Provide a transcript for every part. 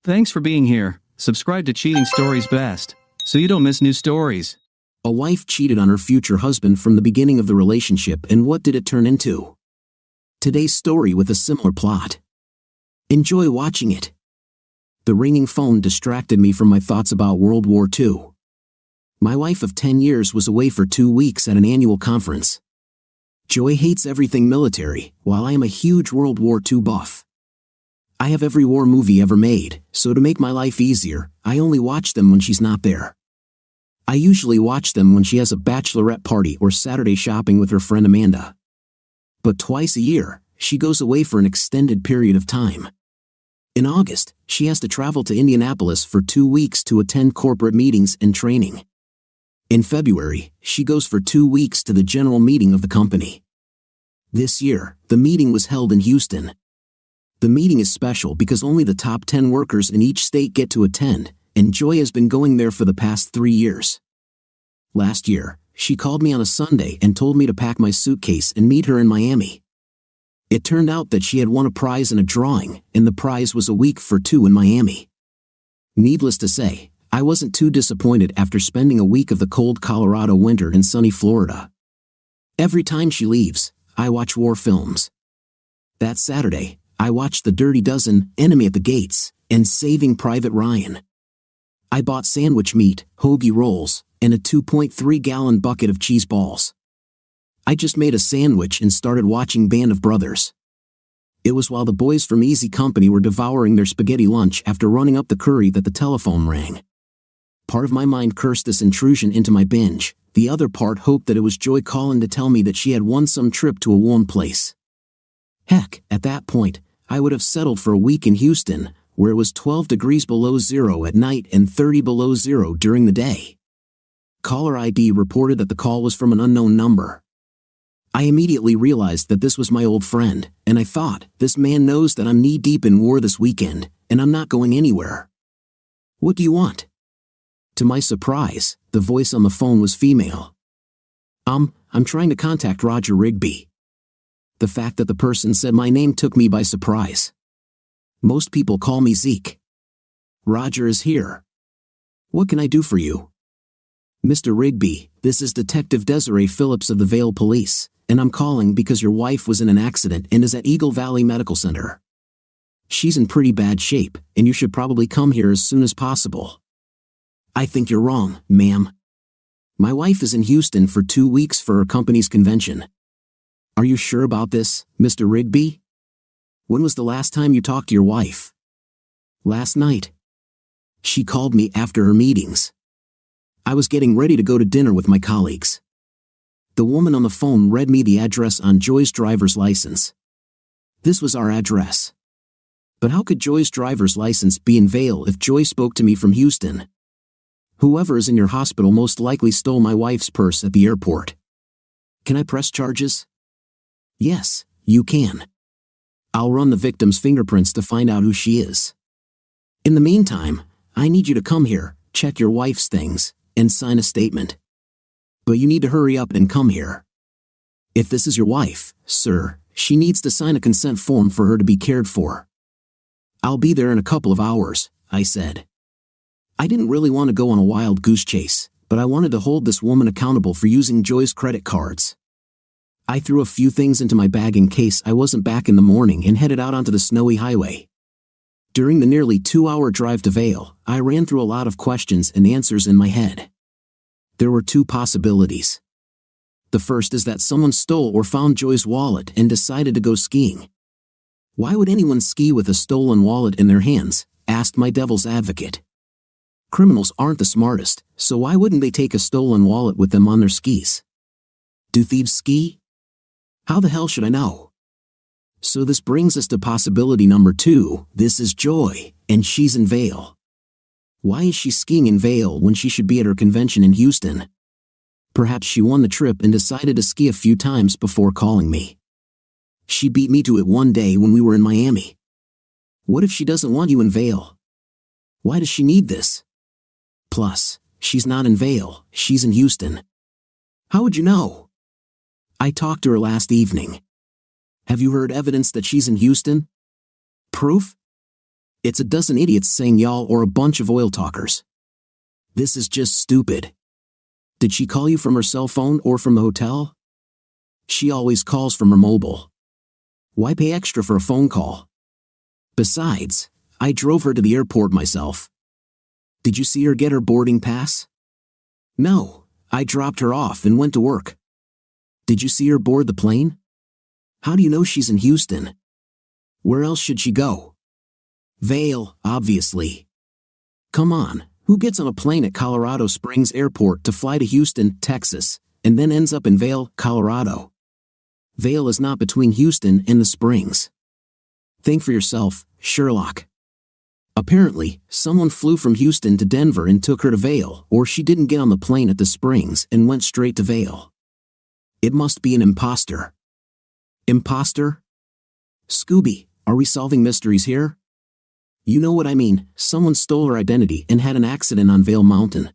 Thanks for being here. Subscribe to Cheating Stories Best, so you don't miss new stories. A wife cheated on her future husband from the beginning of the relationship, and what did it turn into? Today's story with a similar plot. Enjoy watching it. The ringing phone distracted me from my thoughts about World War II. My wife of 10 years was away for 2 weeks at an annual conference. Joy hates everything military, while I am a huge World War II buff. I have every war movie ever made, so to make my life easier, I only watch them when she's not there. I usually watch them when she has a bachelorette party or Saturday shopping with her friend Amanda. But twice a year, she goes away for an extended period of time. In August, she has to travel to Indianapolis for 2 weeks to attend corporate meetings and training. In February, she goes for 2 weeks to the general meeting of the company. This year, the meeting was held in Houston. The meeting is special because only the top 10 workers in each state get to attend, and Joy has been going there for the past 3 years. Last year, she called me on a Sunday and told me to pack my suitcase and meet her in Miami. It turned out that she had won a prize in a drawing, and the prize was a week for 2 in Miami. Needless to say, I wasn't too disappointed after spending a week of the cold Colorado winter in sunny Florida. Every time she leaves, I watch war films. That Saturday, I watched The Dirty Dozen, Enemy at the Gates, and Saving Private Ryan. I bought sandwich meat, hoagie rolls, and a 2.3-gallon bucket of cheese balls. I just made a sandwich and started watching Band of Brothers. It was while the boys from Easy Company were devouring their spaghetti lunch after running up the curry that the telephone rang. Part of my mind cursed this intrusion into my binge, the other part hoped that it was Joy calling to tell me that she had won some trip to a warm place. Heck, at that point, I would have settled for a week in Houston, where it was 12 degrees below zero at night and 30 below zero during the day. Caller ID reported that the call was from an unknown number. I immediately realized that this was my old friend, and I thought, this man knows that I'm knee-deep in war this weekend, and I'm not going anywhere. What do you want? To my surprise, the voice on the phone was female. I'm trying to contact Roger Rigby. The fact that the person said my name took me by surprise. Most people call me Zeke. Roger is here. What can I do for you? Mr. Rigby, this is Detective Desiree Phillips of the Vale Police, and I'm calling because your wife was in an accident and is at Eagle Valley Medical Center. She's in pretty bad shape, and you should probably come here as soon as possible. I think you're wrong, ma'am. My wife is in Houston for 2 weeks for her company's convention. Are you sure about this, Mr. Rigby? When was the last time you talked to your wife? Last night. She called me after her meetings. I was getting ready to go to dinner with my colleagues. The woman on the phone read me the address on Joy's driver's license. This was our address. But how could Joy's driver's license be in Vale if Joy spoke to me from Houston? Whoever is in your hospital most likely stole my wife's purse at the airport. Can I press charges? Yes, you can. I'll run the victim's fingerprints to find out who she is. In the meantime, I need you to come here, check your wife's things, and sign a statement. But you need to hurry up and come here. If this is your wife, sir, she needs to sign a consent form for her to be cared for. I'll be there in a couple of hours, I said. I didn't really want to go on a wild goose chase, but I wanted to hold this woman accountable for using Joy's credit cards. I threw a few things into my bag in case I wasn't back in the morning and headed out onto the snowy highway. During the nearly 2-hour drive to Vale, I ran through a lot of questions and answers in my head. There were 2 possibilities. The first is that someone stole or found Joy's wallet and decided to go skiing. Why would anyone ski with a stolen wallet in their hands? Asked my devil's advocate. Criminals aren't the smartest, so why wouldn't they take a stolen wallet with them on their skis? Do thieves ski? How the hell should I know? So this brings us to possibility number 2, this is Joy, and she's in Vale. Why is she skiing in Vale when she should be at her convention in Houston? Perhaps she won the trip and decided to ski a few times before calling me. She beat me to it one day when we were in Miami. What if she doesn't want you in Vale? Why does she need this? Plus, she's not in Vale, she's in Houston. How would you know? I talked to her last evening. Have you heard evidence that she's in Houston? Proof? It's a dozen idiots saying y'all or a bunch of oil talkers. This is just stupid. Did she call you from her cell phone or from the hotel? She always calls from her mobile. Why pay extra for a phone call? Besides, I drove her to the airport myself. Did you see her get her boarding pass? No, I dropped her off and went to work. Did you see her board the plane? How do you know she's in Houston? Where else should she go? Vail, obviously. Come on, who gets on a plane at Colorado Springs Airport to fly to Houston, Texas, and then ends up in Vail, Colorado? Vail is not between Houston and the Springs. Think for yourself, Sherlock. Apparently, someone flew from Houston to Denver and took her to Vail, or she didn't get on the plane at the Springs and went straight to Vail. It must be an imposter. Imposter? Scooby, are we solving mysteries here? You know what I mean, someone stole her identity and had an accident on Vail Mountain.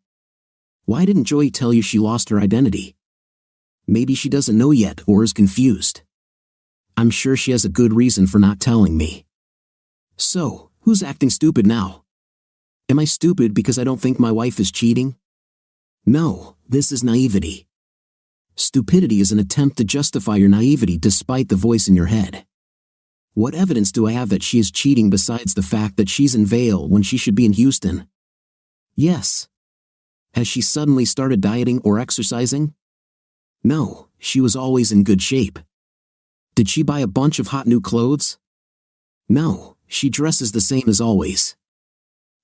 Why didn't Joey tell you she lost her identity? Maybe she doesn't know yet or is confused. I'm sure she has a good reason for not telling me. So, who's acting stupid now? Am I stupid because I don't think my wife is cheating? No, this is naivety. Stupidity is an attempt to justify your naivety despite the voice in your head. What evidence do I have that she is cheating besides the fact that she's in Vail when she should be in Houston? Yes. Has she suddenly started dieting or exercising? No, she was always in good shape. Did she buy a bunch of hot new clothes? No, she dresses the same as always.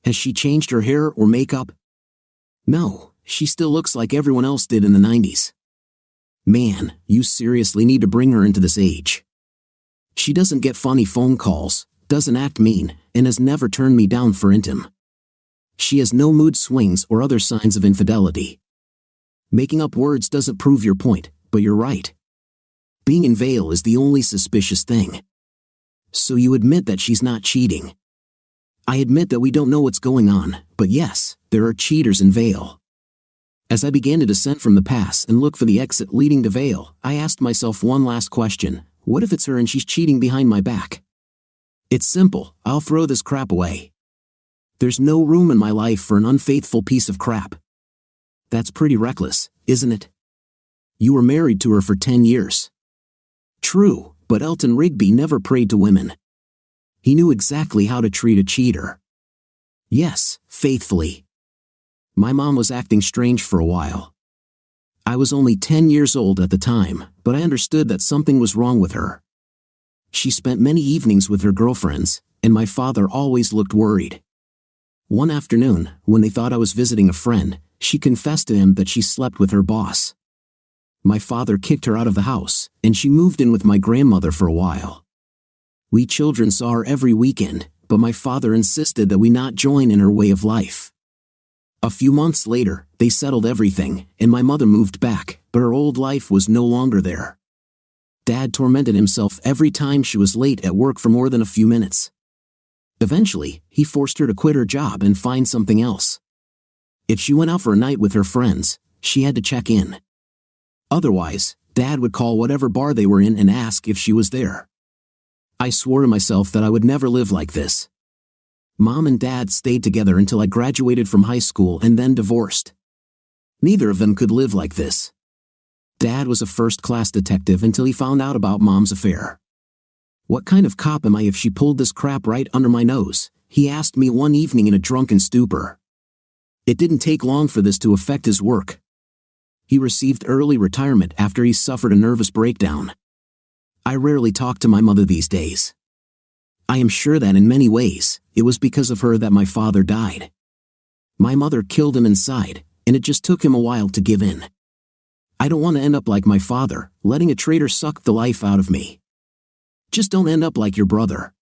Has she changed her hair or makeup? No, she still looks like everyone else did in the 90s. Man, you seriously need to bring her into this age. She doesn't get funny phone calls, doesn't act mean, and has never turned me down for intim. She has no mood swings or other signs of infidelity. Making up words doesn't prove your point, but you're right. Being in Vail is the only suspicious thing. So you admit that she's not cheating. I admit that we don't know what's going on, but yes, there are cheaters in Vail. As I began to descend from the pass and look for the exit leading to Vail, I asked myself one last question. What if it's her and she's cheating behind my back? It's simple, I'll throw this crap away. There's no room in my life for an unfaithful piece of crap. That's pretty reckless, isn't it? You were married to her for 10 years. True, but Elton Rigby never prayed to women. He knew exactly how to treat a cheater. Yes, faithfully. My mom was acting strange for a while. I was only 10 years old at the time, but I understood that something was wrong with her. She spent many evenings with her girlfriends, and my father always looked worried. One afternoon, when they thought I was visiting a friend, she confessed to him that she slept with her boss. My father kicked her out of the house, and she moved in with my grandmother for a while. We children saw her every weekend, but my father insisted that we not join in her way of life. A few months later, they settled everything, and my mother moved back, but her old life was no longer there. Dad tormented himself every time she was late at work for more than a few minutes. Eventually, he forced her to quit her job and find something else. If she went out for a night with her friends, she had to check in. Otherwise, Dad would call whatever bar they were in and ask if she was there. I swore to myself that I would never live like this. Mom and Dad stayed together until I graduated from high school and then divorced. Neither of them could live like this. Dad was a first-class detective until he found out about Mom's affair. What kind of cop am I if she pulled this crap right under my nose? He asked me one evening in a drunken stupor. It didn't take long for this to affect his work. He received early retirement after he suffered a nervous breakdown. I rarely talk to my mother these days. I am sure that in many ways, it was because of her that my father died. My mother killed him inside, and it just took him a while to give in. I don't want to end up like my father, letting a traitor suck the life out of me. Just don't end up like your brother.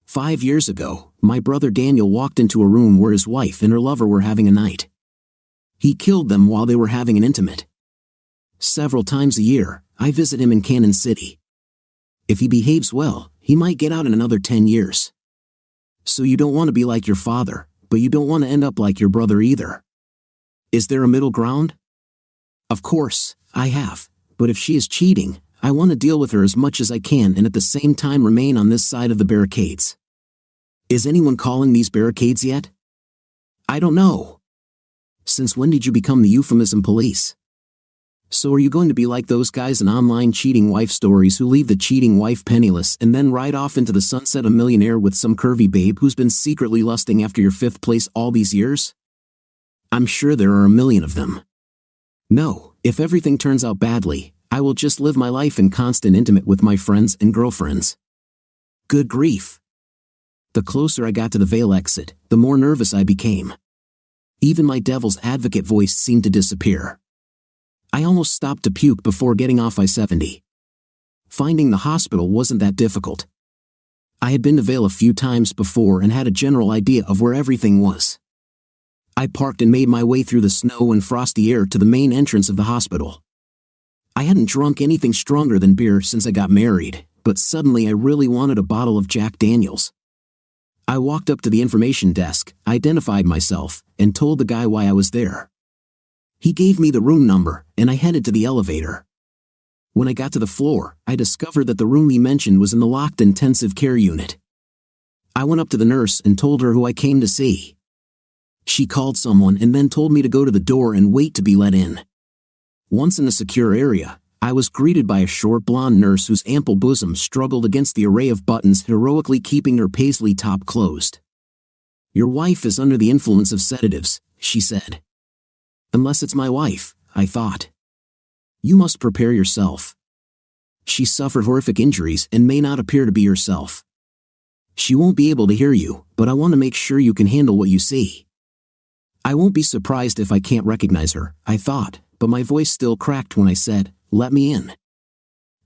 5 years ago, my brother Daniel walked into a room where his wife and her lover were having a night. He killed them while they were having an intimate. Several times a year, I visit him in Cannon City. If he behaves well, he might get out in another 10 years. So you don't want to be like your father, but you don't want to end up like your brother either. Is there a middle ground? Of course, I have, but if she is cheating, I want to deal with her as much as I can and at the same time remain on this side of the barricades. Is anyone calling these barricades yet? I don't know. Since when did you become the euphemism police? So are you going to be like those guys in online cheating wife stories who leave the cheating wife penniless and then ride off into the sunset a millionaire with some curvy babe who's been secretly lusting after your 5th place all these years? I'm sure there are a million of them. No, if everything turns out badly, I will just live my life in constant intimate with my friends and girlfriends. Good grief. The closer I got to the Vale exit, the more nervous I became. Even my devil's advocate voice seemed to disappear. I almost stopped to puke before getting off I-70. Finding the hospital wasn't that difficult. I had been to Vale a few times before and had a general idea of where everything was. I parked and made my way through the snow and frosty air to the main entrance of the hospital. I hadn't drunk anything stronger than beer since I got married, but suddenly I really wanted a bottle of Jack Daniels. I walked up to the information desk, identified myself, and told the guy why I was there. He gave me the room number, and I headed to the elevator. When I got to the floor, I discovered that the room he mentioned was in the locked intensive care unit. I went up to the nurse and told her who I came to see. She called someone and then told me to go to the door and wait to be let in. Once in the secure area, I was greeted by a short blonde nurse whose ample bosom struggled against the array of buttons heroically keeping her paisley top closed. "Your wife is under the influence of sedatives," she said. Unless it's my wife, I thought. You must prepare yourself. She suffered horrific injuries and may not appear to be herself. She won't be able to hear you, but I want to make sure you can handle what you see. I won't be surprised if I can't recognize her, I thought, but my voice still cracked when I said, "Let me in."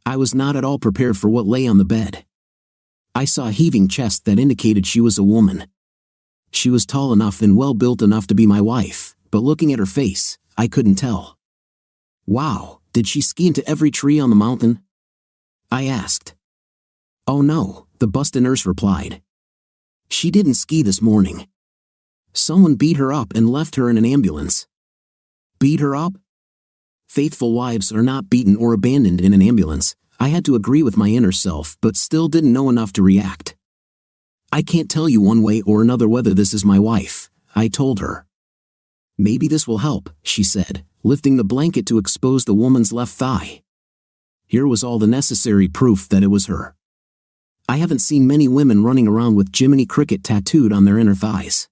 I was not at all prepared for what lay on the bed. I saw a heaving chest that indicated she was a woman. She was tall enough and well built enough to be my wife, but looking at her face, I couldn't tell. Wow, did she ski into every tree on the mountain? I asked. Oh no, the busted nurse replied. She didn't ski this morning. Someone beat her up and left her in an ambulance. Beat her up? Faithful wives are not beaten or abandoned in an ambulance. I had to agree with my inner self, but still didn't know enough to react. I can't tell you one way or another whether this is my wife, I told her. Maybe this will help, she said, lifting the blanket to expose the woman's left thigh. Here was all the necessary proof that it was her. I haven't seen many women running around with Jiminy Cricket tattooed on their inner thighs.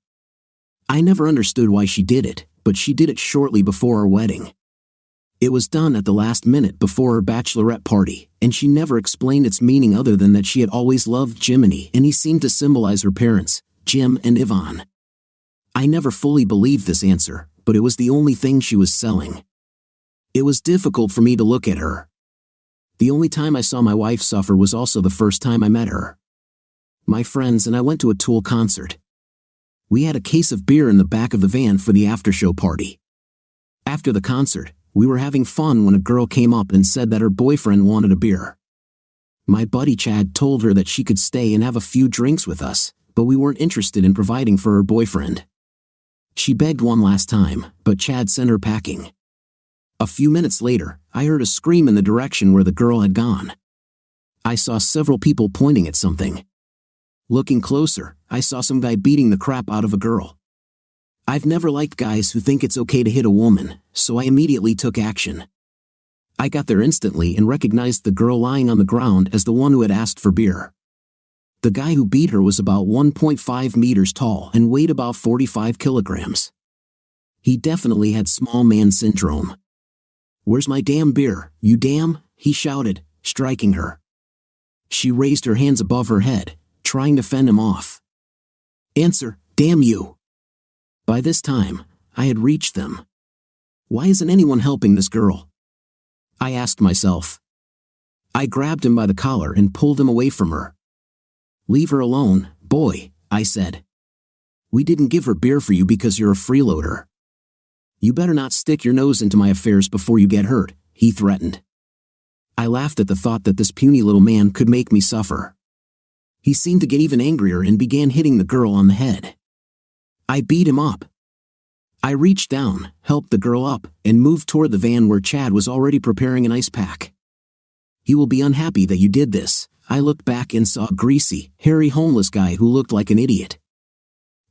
I never understood why she did it, but she did it shortly before our wedding. It was done at the last minute before her bachelorette party, and she never explained its meaning other than that she had always loved Jiminy and he seemed to symbolize her parents, Jim and Yvonne. I never fully believed this answer, but it was the only thing she was selling. It was difficult for me to look at her. The only time I saw my wife suffer was also the first time I met her. My friends and I went to a Tool concert. We had a case of beer in the back of the van for the after-show party. After the concert, we were having fun when a girl came up and said that her boyfriend wanted a beer. My buddy Chad told her that she could stay and have a few drinks with us, but we weren't interested in providing for her boyfriend. She begged one last time, but Chad sent her packing. A few minutes later, I heard a scream in the direction where the girl had gone. I saw several people pointing at something. Looking closer, I saw some guy beating the crap out of a girl. I've never liked guys who think it's okay to hit a woman, so I immediately took action. I got there instantly and recognized the girl lying on the ground as the one who had asked for beer. The guy who beat her was about 1.5 meters tall and weighed about 45 kilograms. He definitely had small man syndrome. "Where's my damn beer, you damn?" he shouted, striking her. She raised her hands above her head, trying to fend him off. "Answer, damn you!" By this time, I had reached them. Why isn't anyone helping this girl? I asked myself. I grabbed him by the collar and pulled him away from her. "Leave her alone, boy," I said. "We didn't give her beer for you because you're a freeloader. You better not stick your nose into my affairs before you get hurt," he threatened. I laughed at the thought that this puny little man could make me suffer. He seemed to get even angrier and began hitting the girl on the head. I beat him up. I reached down, helped the girl up, and moved toward the van where Chad was already preparing an ice pack. "He will be unhappy that you did this," I looked back and saw a greasy, hairy homeless guy who looked like an idiot.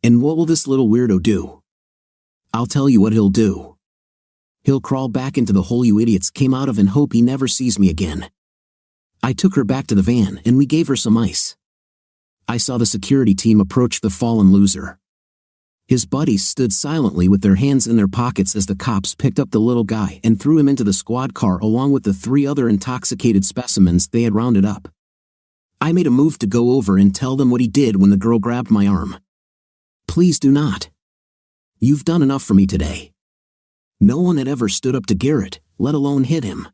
And what will this little weirdo do? I'll tell you what he'll do. He'll crawl back into the hole you idiots came out of and hope he never sees me again. I took her back to the van and we gave her some ice. I saw the security team approach the fallen loser. His buddies stood silently with their hands in their pockets as the cops picked up the little guy and threw him into the squad car along with the 3 other intoxicated specimens they had rounded up. I made a move to go over and tell them what he did when the girl grabbed my arm. Please do not. You've done enough for me today. No one had ever stood up to Garrett, let alone hit him.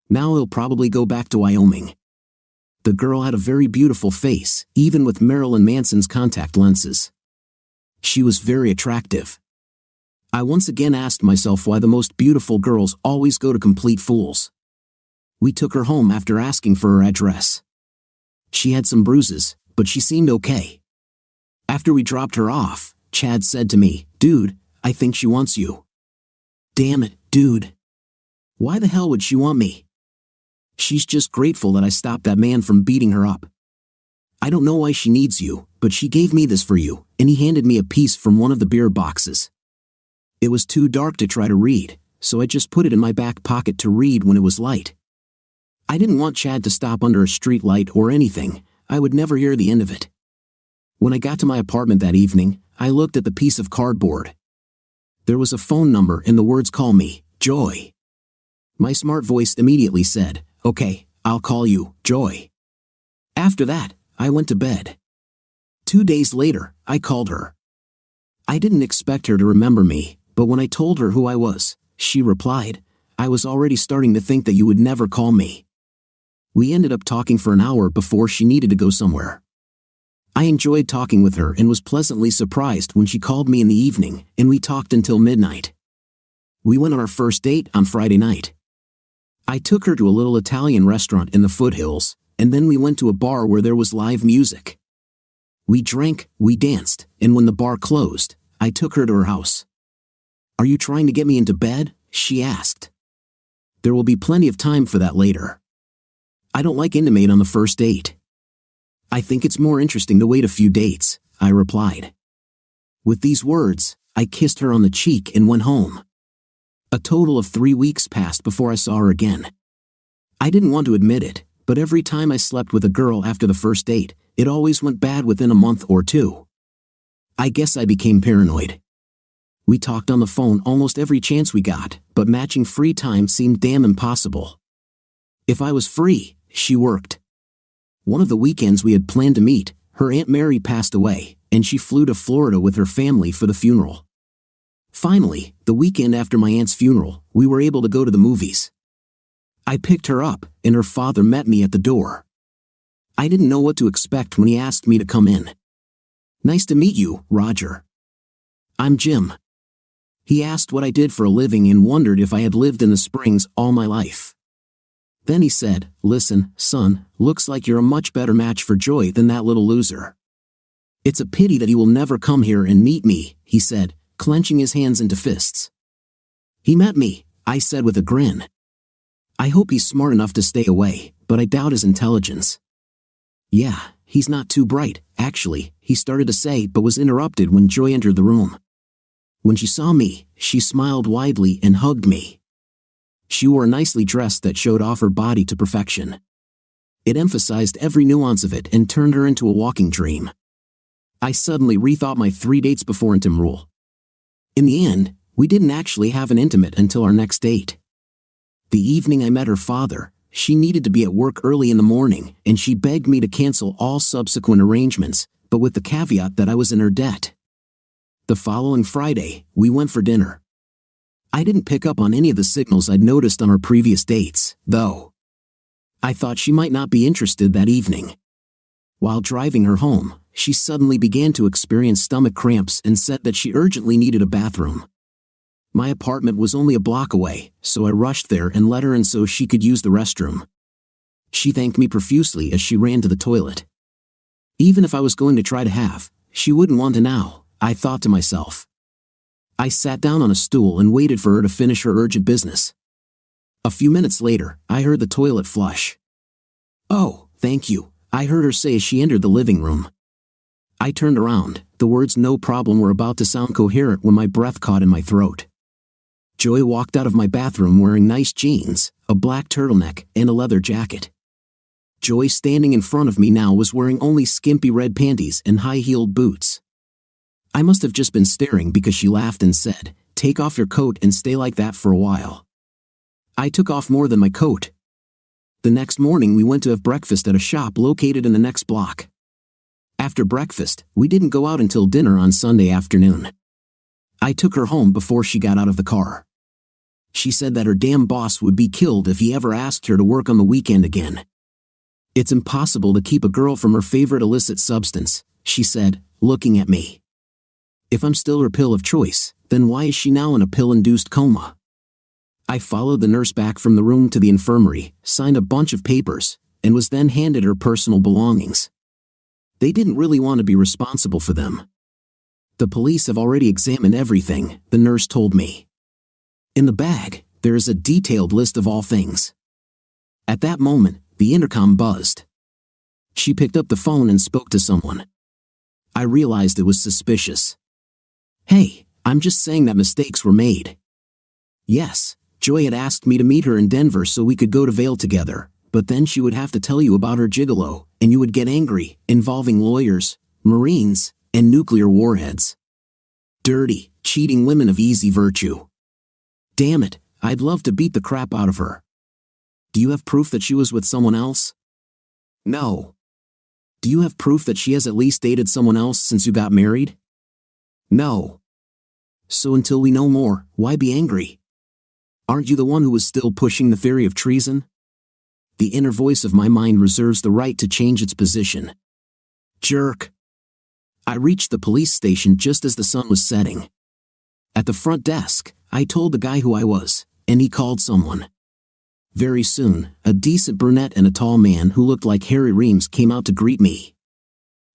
Now he'll probably go back to Wyoming. The girl had a very beautiful face, even with Marilyn Manson's contact lenses. She was very attractive. I once again asked myself why the most beautiful girls always go to complete fools. We took her home after asking for her address. She had some bruises, but she seemed okay. After we dropped her off, Chad said to me, "Dude, I think she wants you." Damn it, dude. Why the hell would she want me? She's just grateful that I stopped that man from beating her up. I don't know why she needs you, but she gave me this for you, and he handed me a piece from one of the beer boxes. It was too dark to try to read, so I just put it in my back pocket to read when it was light. I didn't want Chad to stop under a street light or anything. I would never hear the end of it. When I got to my apartment that evening, I looked at the piece of cardboard. There was a phone number and the words "Call me, Joy." My smart voice immediately said, "Okay, I'll call you, Joy." After that, I went to bed. 2 days later, I called her. I didn't expect her to remember me, but when I told her who I was, she replied, "I was already starting to think that you would never call me." We ended up talking for an hour before she needed to go somewhere. I enjoyed talking with her and was pleasantly surprised when she called me in the evening, and we talked until midnight. We went on our first date on Friday night. I took her to a little Italian restaurant in the foothills, and then we went to a bar where there was live music. We drank, we danced, and when the bar closed, I took her to her house. "Are you trying to get me into bed?" she asked. "There will be plenty of time for that later. I don't like intimate on the first date." "I think it's more interesting to wait a few dates," I replied. With these words, I kissed her on the cheek and went home. A total of 3 weeks passed before I saw her again. I didn't want to admit it, but every time I slept with a girl after the first date, it always went bad within a month or 2. I guess I became paranoid. We talked on the phone almost every chance we got, but matching free time seemed damn impossible. If I was free, she worked. One of the weekends we had planned to meet, her Aunt Mary passed away, and she flew to Florida with her family for the funeral. Finally, the weekend after my aunt's funeral, we were able to go to the movies. I picked her up, and her father met me at the door. I didn't know what to expect when he asked me to come in. "Nice to meet you, Roger." "I'm Jim." He asked what I did for a living and wondered if I had lived in the Springs all my life. Then he said, "Listen, son, looks like you're a much better match for Joy than that little loser. It's a pity that he will never come here and meet me," he said, clenching his hands into fists. "He met me," I said with a grin. "I hope he's smart enough to stay away, but I doubt his intelligence." "Yeah, he's not too bright, actually," he started to say but was interrupted when Joy entered the room. When she saw me, she smiled widely and hugged me. She wore a nicely dressed that showed off her body to perfection. It emphasized every nuance of it and turned her into a walking dream. I suddenly rethought my 3 dates before intim rule. In the end, we didn't actually have an intimate until our next date. The evening I met her father, she needed to be at work early in the morning, and she begged me to cancel all subsequent arrangements, but with the caveat that I was in her debt. The following Friday, we went for dinner. I didn't pick up on any of the signals I'd noticed on our previous dates, though. I thought she might not be interested that evening. While driving her home, she suddenly began to experience stomach cramps and said that she urgently needed a bathroom. My apartment was only a block away, so I rushed there and let her in so she could use the restroom. She thanked me profusely as she ran to the toilet. Even if I was going to try to have, she wouldn't want to now, I thought to myself. I sat down on a stool and waited for her to finish her urgent business. A few minutes later, I heard the toilet flush. "Oh, "Thank you," I heard her say as she entered the living room. I turned around. The words "no problem" were about to sound coherent when my breath caught in my throat. Joy walked out of my bathroom wearing nice jeans, a black turtleneck, and a leather jacket. Joy standing in front of me now was wearing only skimpy red panties and high-heeled boots. I must have just been staring because she laughed and said, "Take off your coat and stay like that for a while." I took off more than my coat. The next morning we went to have breakfast at a shop located in the next block. After breakfast, we didn't go out until dinner on Sunday afternoon. I took her home before she got out of the car. She said that her damn boss would be killed if he ever asked her to work on the weekend again. "It's impossible to keep a girl from her favorite illicit substance," she said, looking at me. "If I'm still her pill of choice, then why is she now in a pill-induced coma?" I followed the nurse back from the room to the infirmary, signed a bunch of papers, and was then handed her personal belongings. They didn't really want to be responsible for them. "The police have already examined everything," the nurse told me. "In the bag, there is a detailed list of all things." At that moment, the intercom buzzed. She picked up the phone and spoke to someone. I realized it was suspicious. "Hey, I'm just saying that mistakes were made." Yes, Joy had asked me to meet her in Denver so we could go to Vail together, but then she would have to tell you about her gigolo, and you would get angry, involving lawyers, Marines, and nuclear warheads. Dirty, cheating women of easy virtue. Damn it, I'd love to beat the crap out of her. "Do you have proof that she was with someone else?" "No." "Do you have proof that she has at least dated someone else since you got married?" "No." "So until we know more, why be angry? Aren't you the one who was still pushing the theory of treason?" The inner voice of my mind reserves the right to change its position. Jerk. I reached the police station just as the sun was setting. At the front desk, I told the guy who I was, and he called someone. Very soon, a decent brunette and a tall man who looked like Harry Reams came out to greet me.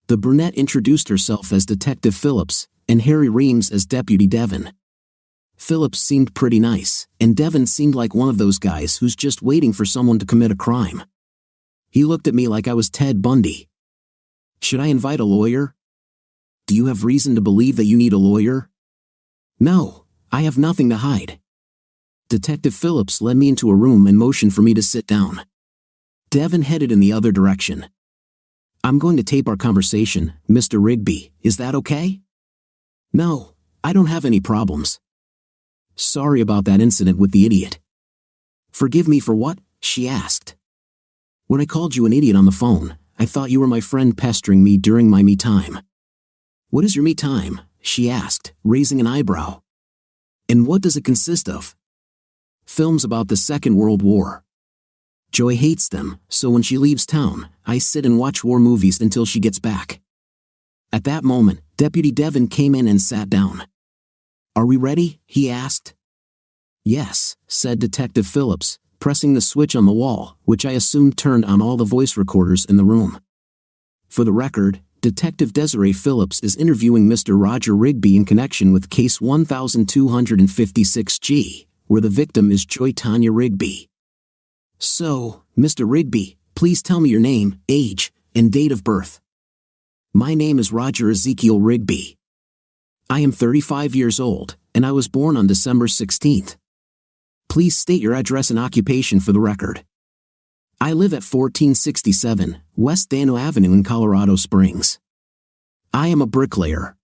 The brunette introduced herself as Detective Phillips, and Harry Reams as Deputy Devon. Phillips seemed pretty nice, and Devon seemed like one of those guys who's just waiting for someone to commit a crime. He looked at me like I was Ted Bundy. "Should I invite a lawyer?" "Do you have reason to believe that you need a lawyer?" "No, I have nothing to hide." Detective Phillips led me into a room and motioned for me to sit down. Devon headed in the other direction. "I'm going to tape our conversation, Mr. Rigby, is that okay?" "No, I don't have any problems." "Sorry about that incident with the idiot." "Forgive me for what?" she asked. "When I called you an idiot on the phone, I thought you were my friend pestering me during my me time." "What is your me time?" she asked, raising an eyebrow. "And what does it consist of?" "Films about the Second World War. Joy hates them, so when she leaves town, I sit and watch war movies until she gets back." At that moment, Deputy Devon came in and sat down. "Are we ready?" he asked. "Yes," said Detective Phillips, pressing the switch on the wall, which I assumed turned on all the voice recorders in the room. For the record, Detective Desiree Phillips is interviewing Mr. Roger Rigby in connection with Case 1256G, where the victim is Joy Tanya Rigby. "So, Mr. Rigby, please tell me your name, age, and date of birth." "My name is Roger Ezekiel Rigby. I am 35 years old, and I was born on December 16th. Please state your address and occupation for the record." "I live at 1467 West Dano Avenue in Colorado Springs. I am a bricklayer."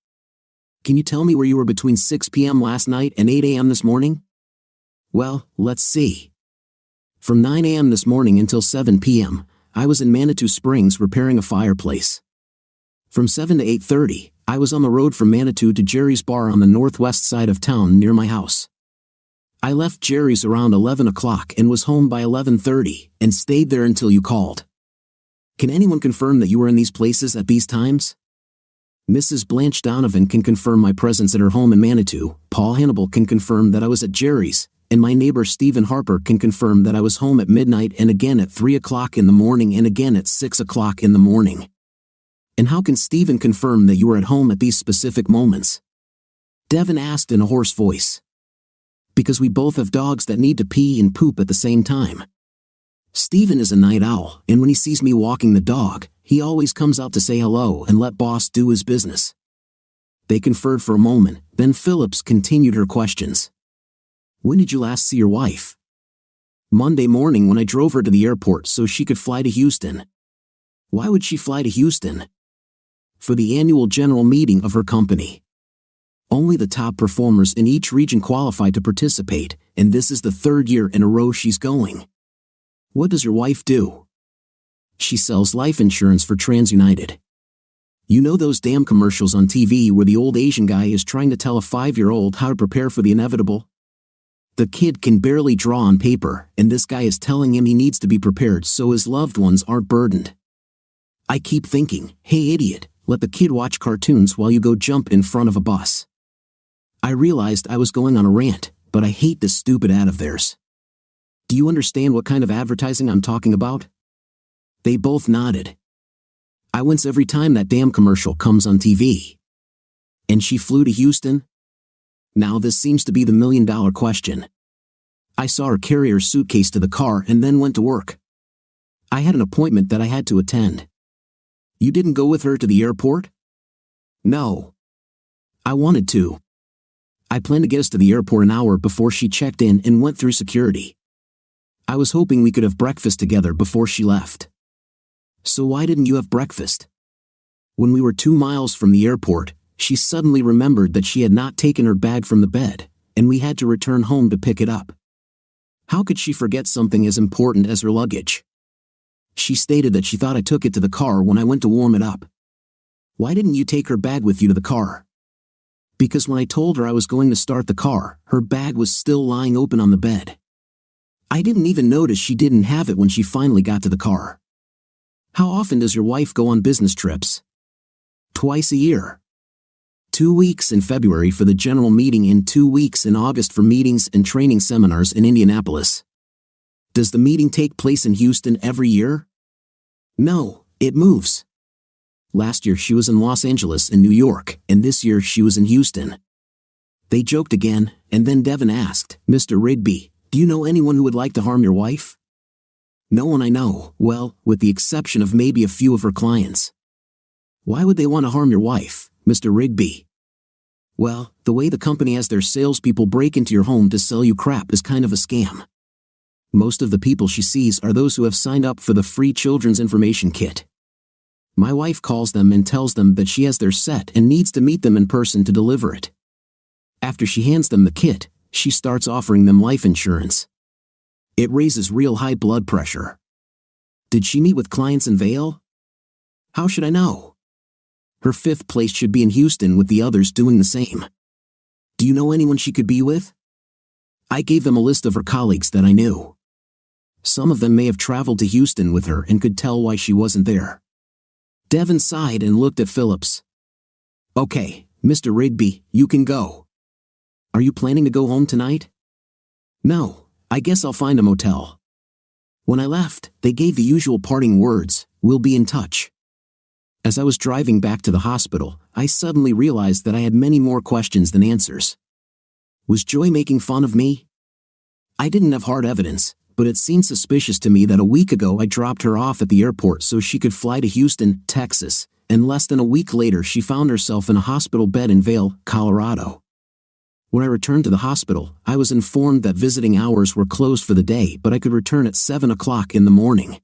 "Can you tell me where you were between 6 p.m. last night and 8 a.m. this morning?" "Well, let's see. From 9 a.m. this morning until 7 p.m., I was in Manitou Springs repairing a fireplace. From 7 to 8:30, I was on the road from Manitou to Jerry's Bar on the northwest side of town near my house. I left Jerry's around 11 o'clock and was home by 11:30 and stayed there until you called. Can anyone confirm that you were in these places at these times?" "Mrs. Blanche Donovan can confirm my presence at her home in Manitou, Paul Hannibal can confirm that I was at Jerry's, and my neighbor Stephen Harper can confirm that I was home at midnight and again at 3 o'clock in the morning and again at 6 o'clock in the morning." "And how can Stephen confirm that you were at home at these specific moments?" Devon asked in a hoarse voice. "Because we both have dogs that need to pee and poop at the same time." Steven is a night owl, and when he sees me walking the dog, he always comes out to say hello and let boss do his business. They conferred for a moment, then Phillips continued her questions. When did you last see your wife? Monday morning when I drove her to the airport so she could fly to Houston. Why would she fly to Houston? For the annual general meeting of her company. Only the top performers in each region qualify to participate, and this is the third year in a row she's going. What does your wife do? She sells life insurance for TransUnited. You know those damn commercials on TV where the old Asian guy is trying to tell a 5-year-old how to prepare for the inevitable? The kid can barely draw on paper, and this guy is telling him he needs to be prepared so his loved ones aren't burdened. I keep thinking, hey idiot, let the kid watch cartoons while you go jump in front of a bus. I realized I was going on a rant, but I hate this stupid ad of theirs. Do you understand what kind of advertising I'm talking about? They both nodded. I wince every time that damn commercial comes on TV. And she flew to Houston? Now this seems to be the million-dollar question. I saw her carry her suitcase to the car and then went to work. I had an appointment that I had to attend. You didn't go with her to the airport? No. I wanted to. I planned to get us to the airport an hour before she checked in and went through security. I was hoping we could have breakfast together before she left. So why didn't you have breakfast? When we were 2 miles from the airport, she suddenly remembered that she had not taken her bag from the bed, and we had to return home to pick it up. How could she forget something as important as her luggage? She stated that she thought I took it to the car when I went to warm it up. Why didn't you take her bag with you to the car? Because when I told her I was going to start the car, her bag was still lying open on the bed. I didn't even notice she didn't have it when she finally got to the car. How often does your wife go on business trips? Twice a year. 2 weeks in February for the general meeting and 2 weeks in August for meetings and training seminars in Indianapolis. Does the meeting take place in Houston every year? No, it moves. Last year she was in Los Angeles and New York, and this year she was in Houston. They joked again, and then Devin asked, Mr. Rigby, do you know anyone who would like to harm your wife? No one I know, well, with the exception of maybe a few of her clients. Why would they want to harm your wife, Mr. Rigby? Well, the way the company has their salespeople break into your home to sell you crap is kind of a scam. Most of the people she sees are those who have signed up for the free children's information kit. My wife calls them and tells them that she has their set and needs to meet them in person to deliver it. After she hands them the kit, she starts offering them life insurance. It raises real high blood pressure. Did she meet with clients in Vail? How should I know? Her 5th place should be in Houston with the others doing the same. Do you know anyone she could be with? I gave them a list of her colleagues that I knew. Some of them may have traveled to Houston with her and could tell why she wasn't there. Devin sighed and looked at Phillips. Okay, Mr. Rigby, you can go. Are you planning to go home tonight? No, I guess I'll find a motel. When I left, they gave the usual parting words, we'll be in touch. As I was driving back to the hospital, I suddenly realized that I had many more questions than answers. Was Joy making fun of me? I didn't have hard evidence, but it seemed suspicious to me that a week ago I dropped her off at the airport so she could fly to Houston, Texas, and less than a week later she found herself in a hospital bed in Vail, Colorado. When I returned to the hospital, I was informed that visiting hours were closed for the day, but I could return at 7 o'clock in the morning.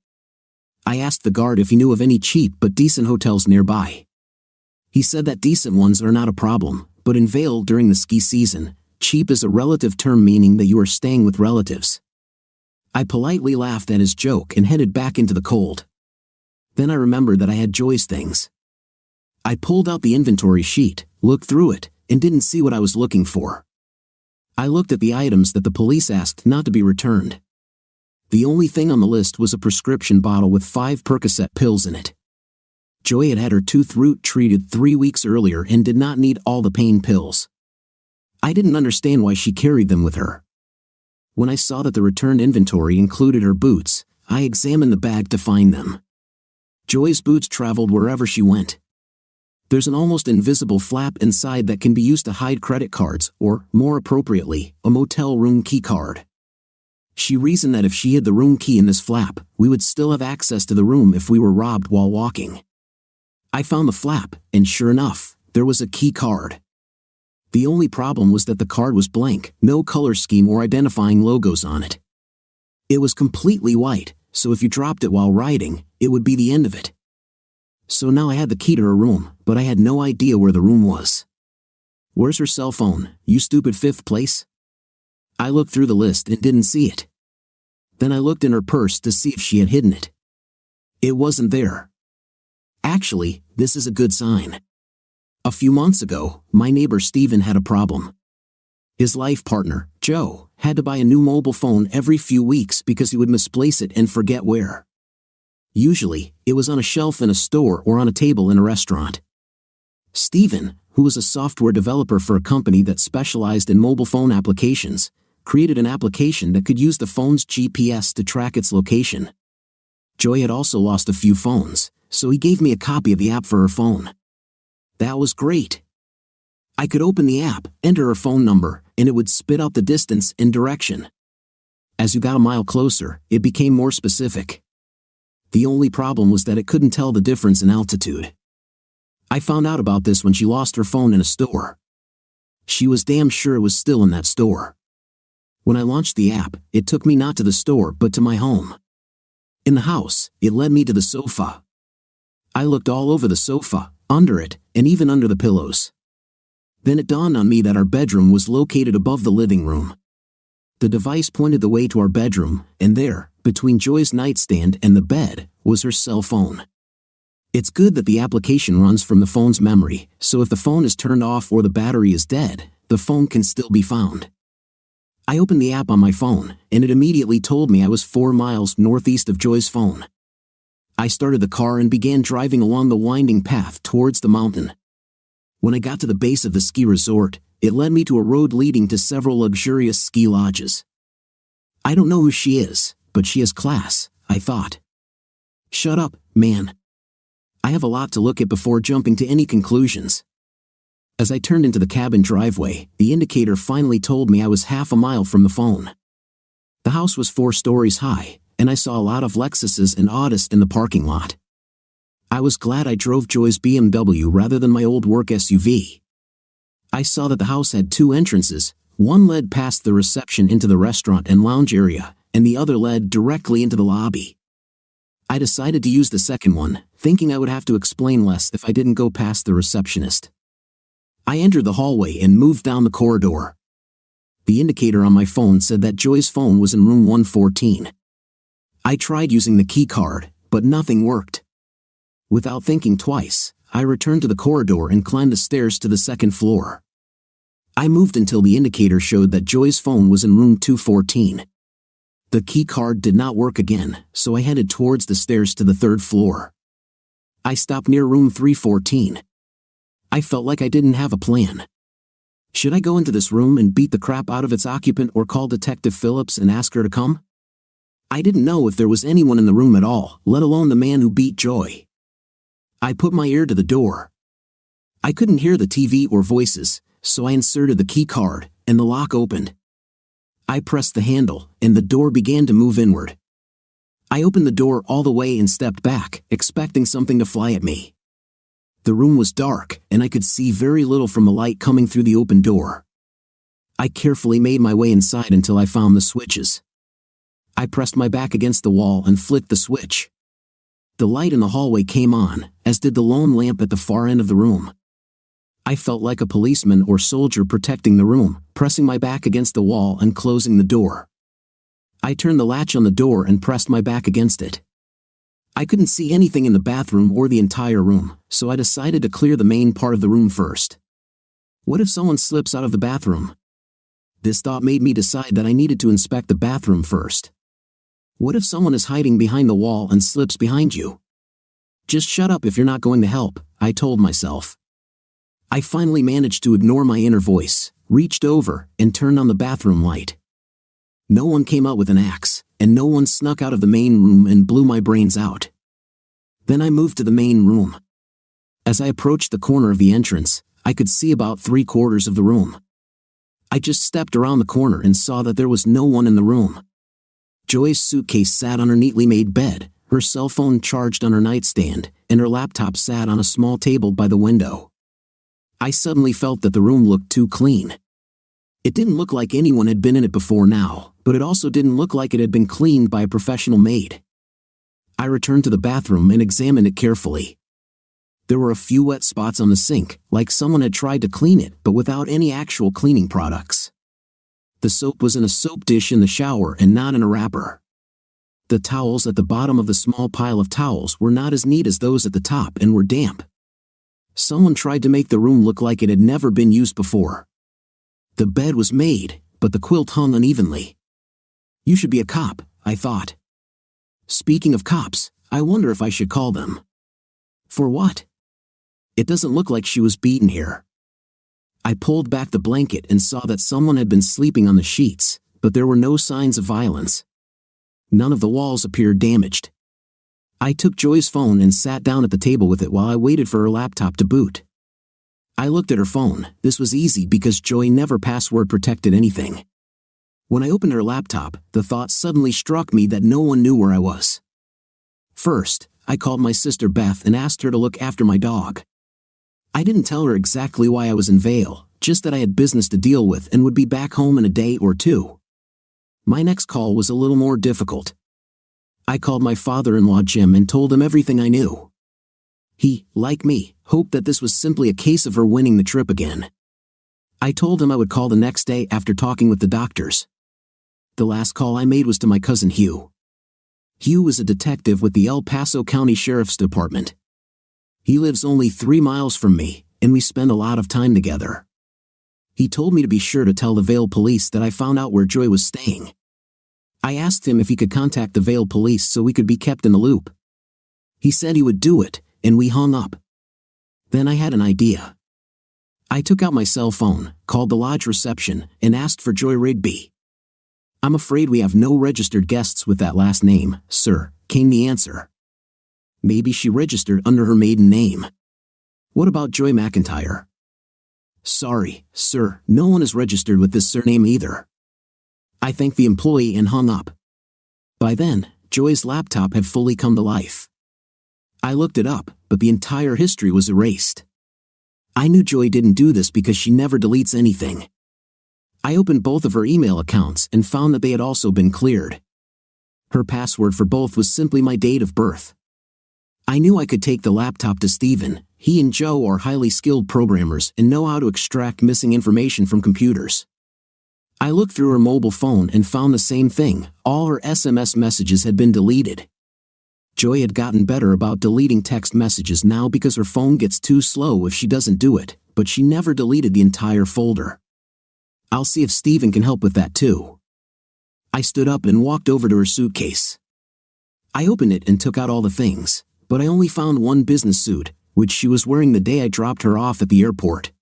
I asked the guard if he knew of any cheap but decent hotels nearby. He said that decent ones are not a problem, but in Vail during the ski season, cheap is a relative term meaning that you are staying with relatives. I politely laughed at his joke and headed back into the cold. Then I remembered that I had Joy's things. I pulled out the inventory sheet, looked through it, and didn't see what I was looking for. I looked at the items that the police asked not to be returned. The only thing on the list was a prescription bottle with 5 Percocet pills in it. Joy had had her tooth root treated 3 weeks earlier and did not need all the pain pills. I didn't understand why she carried them with her. When I saw that the returned inventory included her boots, I examined the bag to find them. Joy's boots traveled wherever she went. There's an almost invisible flap inside that can be used to hide credit cards or, more appropriately, a motel room key card. She reasoned that if she hid the room key in this flap, we would still have access to the room if we were robbed while walking. I found the flap, and sure enough, there was a key card. The only problem was that the card was blank, no color scheme or identifying logos on it. It was completely white, so if you dropped it while riding, it would be the end of it. So now I had the key to her room, but I had no idea where the room was. Where's her cell phone, you stupid fifth place? I looked through the list and didn't see it. Then I looked in her purse to see if she had hidden it. It wasn't there. Actually, this is a good sign. A few months ago, my neighbor Steven had a problem. His life partner, Joe, had to buy a new mobile phone every few weeks because he would misplace it and forget where. Usually, it was on a shelf in a store or on a table in a restaurant. Steven, who was a software developer for a company that specialized in mobile phone applications, created an application that could use the phone's GPS to track its location. Joy had also lost a few phones, so he gave me a copy of the app for her phone. That was great. I could open the app, enter her phone number, and it would spit out the distance and direction. As you got a mile closer, it became more specific. The only problem was that it couldn't tell the difference in altitude. I found out about this when she lost her phone in a store. She was damn sure it was still in that store. When I launched the app, it took me not to the store but to my home. In the house, it led me to the sofa. I looked all over the sofa, under it, and even under the pillows. Then it dawned on me that our bedroom was located above the living room. The device pointed the way to our bedroom, and there, between Joy's nightstand and the bed, was her cell phone. It's good that the application runs from the phone's memory, so if the phone is turned off or the battery is dead, the phone can still be found. I opened the app on my phone, and it immediately told me I was 4 miles northeast of Joy's phone. I started the car and began driving along the winding path towards the mountain. When I got to the base of the ski resort, it led me to a road leading to several luxurious ski lodges. I don't know who she is, but she has class, I thought. Shut up, man. I have a lot to look at before jumping to any conclusions. As I turned into the cabin driveway, the indicator finally told me I was half a mile from the phone. The house was 4 stories high, and I saw a lot of Lexuses and Audis in the parking lot. I was glad I drove Joy's BMW rather than my old work SUV. I saw that the house had 2 entrances, one led past the reception into the restaurant and lounge area, and the other led directly into the lobby. I decided to use the second one, thinking I would have to explain less if I didn't go past the receptionist. I entered the hallway and moved down the corridor. The indicator on my phone said that Joy's phone was in room 114. I tried using the key card, but nothing worked. Without thinking twice, I returned to the corridor and climbed the stairs to the second floor. I moved until the indicator showed that Joy's phone was in room 214. The key card did not work again, so I headed towards the stairs to the 3rd floor. I stopped near room 314. I felt like I didn't have a plan. Should I go into this room and beat the crap out of its occupant or call Detective Phillips and ask her to come? I didn't know if there was anyone in the room at all, let alone the man who beat Joy. I put my ear to the door. I couldn't hear the TV or voices, so I inserted the key card, and the lock opened. I pressed the handle, and the door began to move inward. I opened the door all the way and stepped back, expecting something to fly at me. The room was dark, and I could see very little from the light coming through the open door. I carefully made my way inside until I found the switches. I pressed my back against the wall and flicked the switch. The light in the hallway came on, as did the lone lamp at the far end of the room. I felt like a policeman or soldier protecting the room, pressing my back against the wall and closing the door. I turned the latch on the door and pressed my back against it. I couldn't see anything in the bathroom or the entire room, so I decided to clear the main part of the room first. What if someone slips out of the bathroom? This thought made me decide that I needed to inspect the bathroom first. What if someone is hiding behind the wall and slips behind you? Just shut up if you're not going to help, I told myself. I finally managed to ignore my inner voice, reached over, and turned on the bathroom light. No one came out with an axe, and no one snuck out of the main room and blew my brains out. Then I moved to the main room. As I approached the corner of the entrance, I could see about 3/4 of the room. I just stepped around the corner and saw that there was no one in the room. Joy's suitcase sat on her neatly made bed, her cell phone charged on her nightstand, and her laptop sat on a small table by the window. I suddenly felt that the room looked too clean. It didn't look like anyone had been in it before now, but it also didn't look like it had been cleaned by a professional maid. I returned to the bathroom and examined it carefully. There were a few wet spots on the sink, like someone had tried to clean it but without any actual cleaning products. The soap was in a soap dish in the shower and not in a wrapper. The towels at the bottom of the small pile of towels were not as neat as those at the top and were damp. Someone tried to make the room look like it had never been used before. The bed was made, but the quilt hung unevenly. You should be a cop, I thought. Speaking of cops, I wonder if I should call them. For what? It doesn't look like she was beaten here. I pulled back the blanket and saw that someone had been sleeping on the sheets, but there were no signs of violence. None of the walls appeared damaged. I took Joy's phone and sat down at the table with it while I waited for her laptop to boot. I looked at her phone. This was easy because Joy never password protected anything. When I opened her laptop, the thought suddenly struck me that no one knew where I was. First, I called my sister Beth and asked her to look after my dog. I didn't tell her exactly why I was in Vail, just that I had business to deal with and would be back home in a day or two. My next call was a little more difficult. I called my father-in-law Jim and told him everything I knew. He, like me, hoped that this was simply a case of her winning the trip again. I told him I would call the next day after talking with the doctors. The last call I made was to my cousin Hugh. Hugh was a detective with the El Paso County Sheriff's Department. He lives only 3 miles from me, and we spend a lot of time together. He told me to be sure to tell the Vail police that I found out where Joy was staying. I asked him if he could contact the Vail police so we could be kept in the loop. He said he would do it, and we hung up. Then I had an idea. I took out my cell phone, called the lodge reception, and asked for Joy Rigby. I'm afraid we have no registered guests with that last name, sir, came the answer. Maybe she registered under her maiden name. What about Joy McIntyre? Sorry, sir, no one is registered with this surname either. I thanked the employee and hung up. By then, Joy's laptop had fully come to life. I looked it up, but the entire history was erased. I knew Joy didn't do this because she never deletes anything. I opened both of her email accounts and found that they had also been cleared. Her password for both was simply my date of birth. I knew I could take the laptop to Stephen. He and Joe are highly skilled programmers and know how to extract missing information from computers. I looked through her mobile phone and found the same thing. All her SMS messages had been deleted. Joy had gotten better about deleting text messages now because her phone gets too slow if she doesn't do it, but she never deleted the entire folder. I'll see if Stephen can help with that too. I stood up and walked over to her suitcase. I opened it and took out all the things, but I only found one business suit, which she was wearing the day I dropped her off at the airport.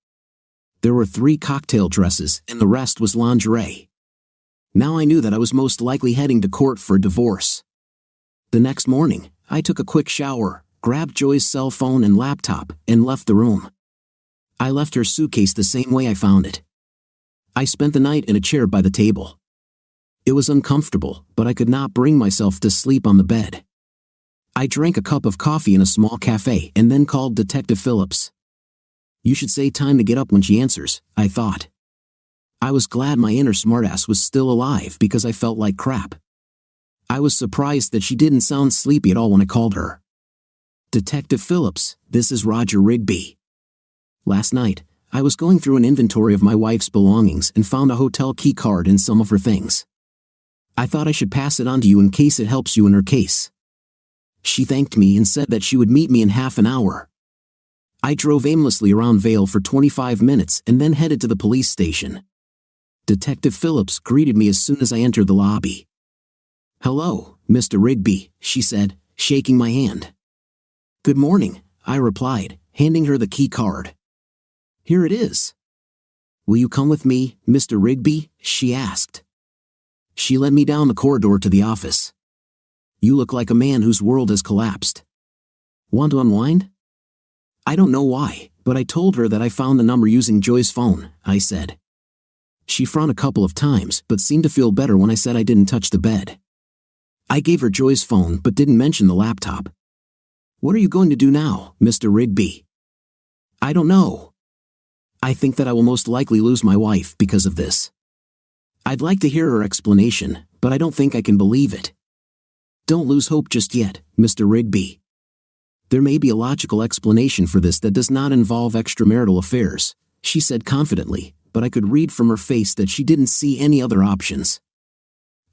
There were 3 cocktail dresses and the rest was lingerie. Now I knew that I was most likely heading to court for a divorce. The next morning, I took a quick shower, grabbed Joy's cell phone and laptop, and left the room. I left her suitcase the same way I found it. I spent the night in a chair by the table. It was uncomfortable, but I could not bring myself to sleep on the bed. I drank a cup of coffee in a small cafe and then called Detective Phillips. You should say time to get up when she answers, I thought. I was glad my inner smartass was still alive because I felt like crap. I was surprised that she didn't sound sleepy at all when I called her. Detective Phillips, this is Roger Rigby. Last night, I was going through an inventory of my wife's belongings and found a hotel key card and some of her things. I thought I should pass it on to you in case it helps you in her case. She thanked me and said that she would meet me in half an hour. I drove aimlessly around Vail for 25 minutes and then headed to the police station. Detective Phillips greeted me as soon as I entered the lobby. Hello, Mr. Rigby, she said, shaking my hand. Good morning, I replied, handing her the key card. Here it is. Will you come with me, Mr. Rigby? She asked. She led me down the corridor to the office. You look like a man whose world has collapsed. Want to unwind? I don't know why, but I told her that I found the number using Joy's phone, I said. She frowned a couple of times but seemed to feel better when I said I didn't touch the bed. I gave her Joy's phone but didn't mention the laptop. "What are you going to do now, Mr. Rigby?" "I don't know. I think that I will most likely lose my wife because of this. I'd like to hear her explanation, but I don't think I can believe it." "Don't lose hope just yet, Mr. Rigby. There may be a logical explanation for this that does not involve extramarital affairs," she said confidently, but I could read from her face that she didn't see any other options.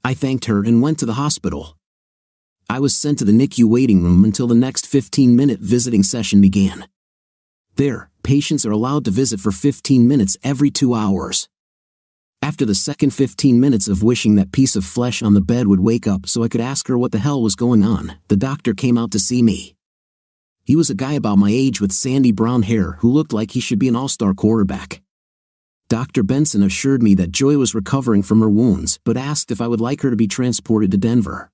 I thanked her and went to the hospital. I was sent to the NICU waiting room until the next 15-minute visiting session began. There, patients are allowed to visit for 15 minutes every 2 hours. After the second 15 minutes of wishing that piece of flesh on the bed would wake up so I could ask her what the hell was going on, the doctor came out to see me. He was a guy about my age with sandy brown hair who looked like he should be an all-star quarterback. Dr. Benson assured me that Joy was recovering from her wounds but asked if I would like her to be transported to Denver.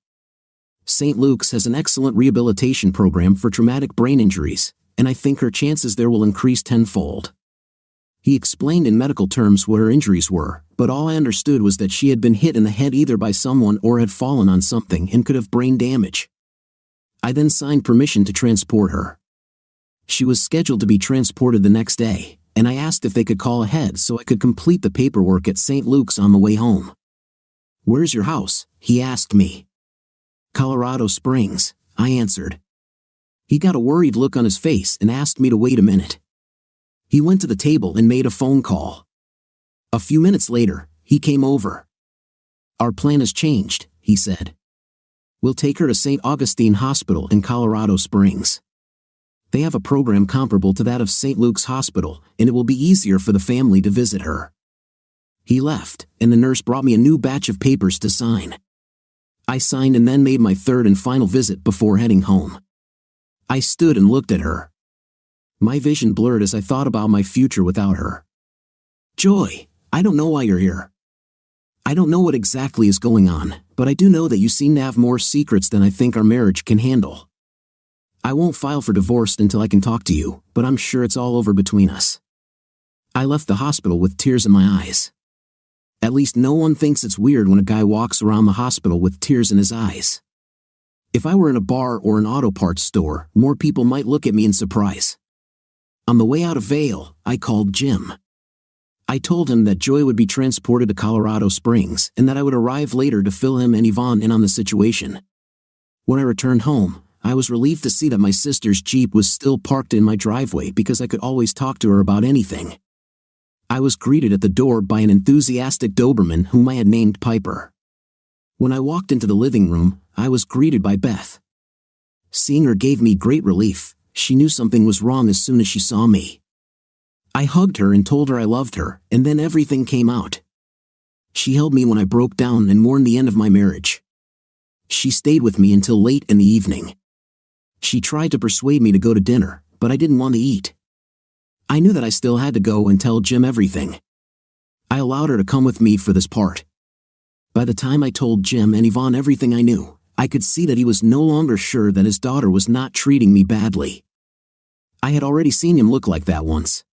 St. Luke's has an excellent rehabilitation program for traumatic brain injuries, and I think her chances there will increase tenfold. He explained in medical terms what her injuries were, but all I understood was that she had been hit in the head either by someone or had fallen on something and could have brain damage. I then signed permission to transport her. She was scheduled to be transported the next day, and I asked if they could call ahead so I could complete the paperwork at St. Luke's on the way home. "Where's your house?" he asked me. "Colorado Springs," I answered. He got a worried look on his face and asked me to wait a minute. He went to the table and made a phone call. A few minutes later, he came over. "Our plan has changed," he said. "We'll take her to St. Augustine Hospital in Colorado Springs. They have a program comparable to that of St. Luke's Hospital, and it will be easier for the family to visit her." He left, and the nurse brought me a new batch of papers to sign. I signed and then made my third and final visit before heading home. I stood and looked at her. My vision blurred as I thought about my future without her. "Joy, I don't know why you're here. I don't know what exactly is going on, but I do know that you seem to have more secrets than I think our marriage can handle. I won't file for divorce until I can talk to you, but I'm sure it's all over between us." I left the hospital with tears in my eyes. At least no one thinks it's weird when a guy walks around the hospital with tears in his eyes. If I were in a bar or an auto parts store, more people might look at me in surprise. On the way out of Vail, I called Jim. I told him that Joy would be transported to Colorado Springs and that I would arrive later to fill him and Yvonne in on the situation. When I returned home, I was relieved to see that my sister's Jeep was still parked in my driveway because I could always talk to her about anything. I was greeted at the door by an enthusiastic Doberman whom I had named Piper. When I walked into the living room, I was greeted by Beth. Seeing her gave me great relief. She knew something was wrong as soon as she saw me. I hugged her and told her I loved her, and then everything came out. She held me when I broke down and mourned the end of my marriage. She stayed with me until late in the evening. She tried to persuade me to go to dinner, but I didn't want to eat. I knew that I still had to go and tell Jim everything. I allowed her to come with me for this part. By the time I told Jim and Yvonne everything I knew, I could see that he was no longer sure that his daughter was not treating me badly. I had already seen him look like that once.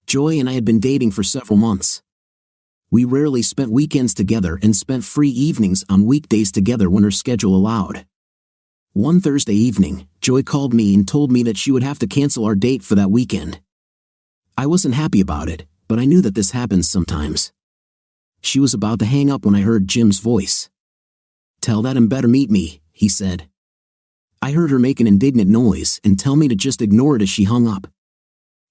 Joy and I had been dating for several months. We rarely spent weekends together and spent free evenings on weekdays together when her schedule allowed. One Thursday evening, Joy called me and told me that she would have to cancel our date for that weekend. I wasn't happy about it, but I knew that this happens sometimes. She was about to hang up when I heard Jim's voice. "Tell that and better meet me," he said. I heard her make an indignant noise and tell me to just ignore it as she hung up.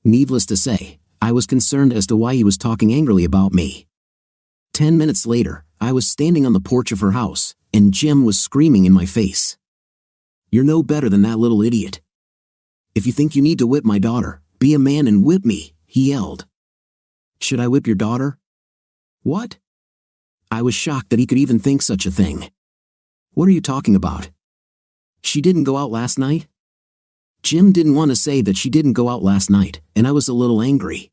Needless to say, I was concerned as to why he was talking angrily about me. 10 minutes later, I was standing on the porch of her house, and Jim was screaming in my face. "You're no better than that little idiot. If you think you need to whip my daughter, be a man and whip me," he yelled. "Should I whip your daughter?" "What?" I was shocked that he could even think such a thing. "What are you talking about? She didn't go out last night?" Jim didn't want to say that she didn't go out last night, and I was a little angry.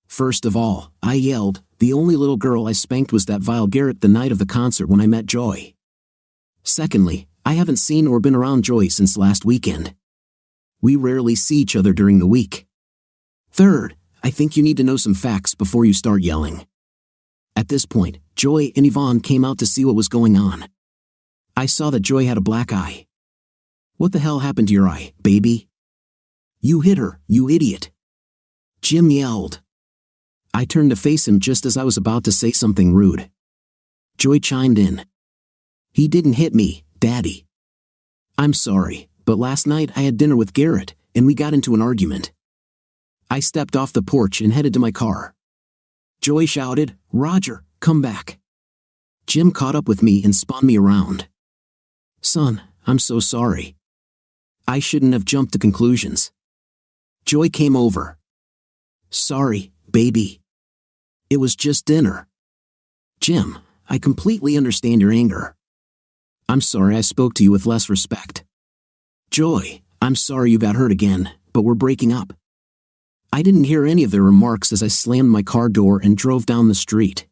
"First of all," I yelled, "the only little girl I spanked was that vile Garrett the night of the concert when I met Joy. Secondly, I haven't seen or been around Joy since last weekend. We rarely see each other during the week. Third, I think you need to know some facts before you start yelling." At this point, Joy and Yvonne came out to see what was going on. I saw that Joy had a black eye. "What the hell happened to your eye, baby?" "You hit her, you idiot!" Jim yelled. I turned to face him just as I was about to say something rude. Joy chimed in. "He didn't hit me, Daddy. I'm sorry, but last night I had dinner with Garrett, and we got into an argument." I stepped off the porch and headed to my car. Joy shouted, "Roger, come back." Jim caught up with me and spun me around. "Son, I'm so sorry. I shouldn't have jumped to conclusions." Joy came over. "Sorry, baby. It was just dinner." "Jim, I completely understand your anger. I'm sorry I spoke to you with less respect." "Joy, I'm sorry you got hurt again, but we're breaking up." I didn't hear any of their remarks as I slammed my car door and drove down the street.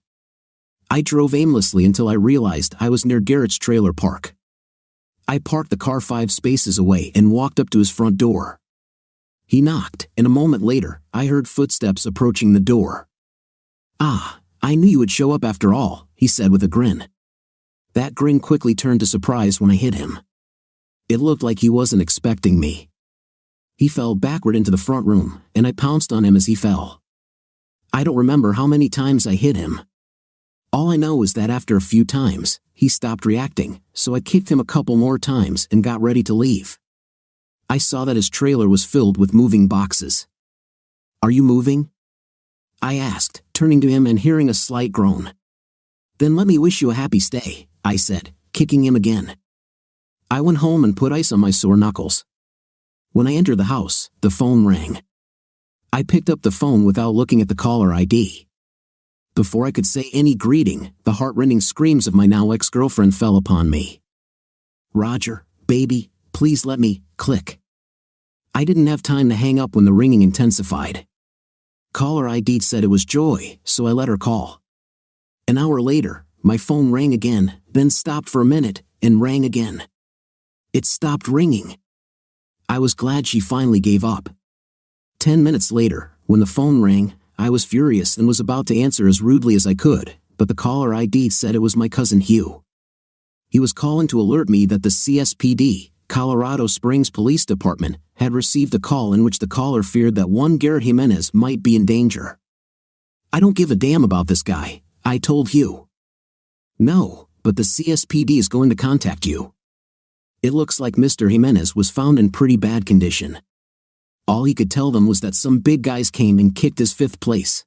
I drove aimlessly until I realized I was near Garrett's trailer park. I parked the car 5 spaces away and walked up to his front door. He knocked, and a moment later, I heard footsteps approaching the door. "Ah, I knew you would show up after all," he said with a grin. That grin quickly turned to surprise when I hit him. It looked like he wasn't expecting me. He fell backward into the front room, and I pounced on him as he fell. I don't remember how many times I hit him. All I know is that after a few times, he stopped reacting, so I kicked him a couple more times and got ready to leave. I saw that his trailer was filled with moving boxes. "Are you moving?" I asked, turning to him and hearing a slight groan. "Then let me wish you a happy stay," I said, kicking him again. I went home and put ice on my sore knuckles. When I entered the house, the phone rang. I picked up the phone without looking at the caller ID. Before I could say any greeting, the heart-rending screams of my now ex-girlfriend fell upon me. "Roger, baby, please let me," click. I didn't have time to hang up when the ringing intensified. Caller ID said it was Joy, so I let her call. An hour later, my phone rang again, then stopped for a minute, and rang again. It stopped ringing. I was glad she finally gave up. 10 minutes later, when the phone rang, I was furious and was about to answer as rudely as I could, but the caller ID said it was my cousin Hugh. He was calling to alert me that the CSPD, Colorado Springs Police Department, had received a call in which the caller feared that one Garrett Jimenez might be in danger. "I don't give a damn about this guy," I told Hugh. "No, but the CSPD is going to contact you. It looks like Mr. Jimenez was found in pretty bad condition." All he could tell them was that some big guys came and kicked his 5th place.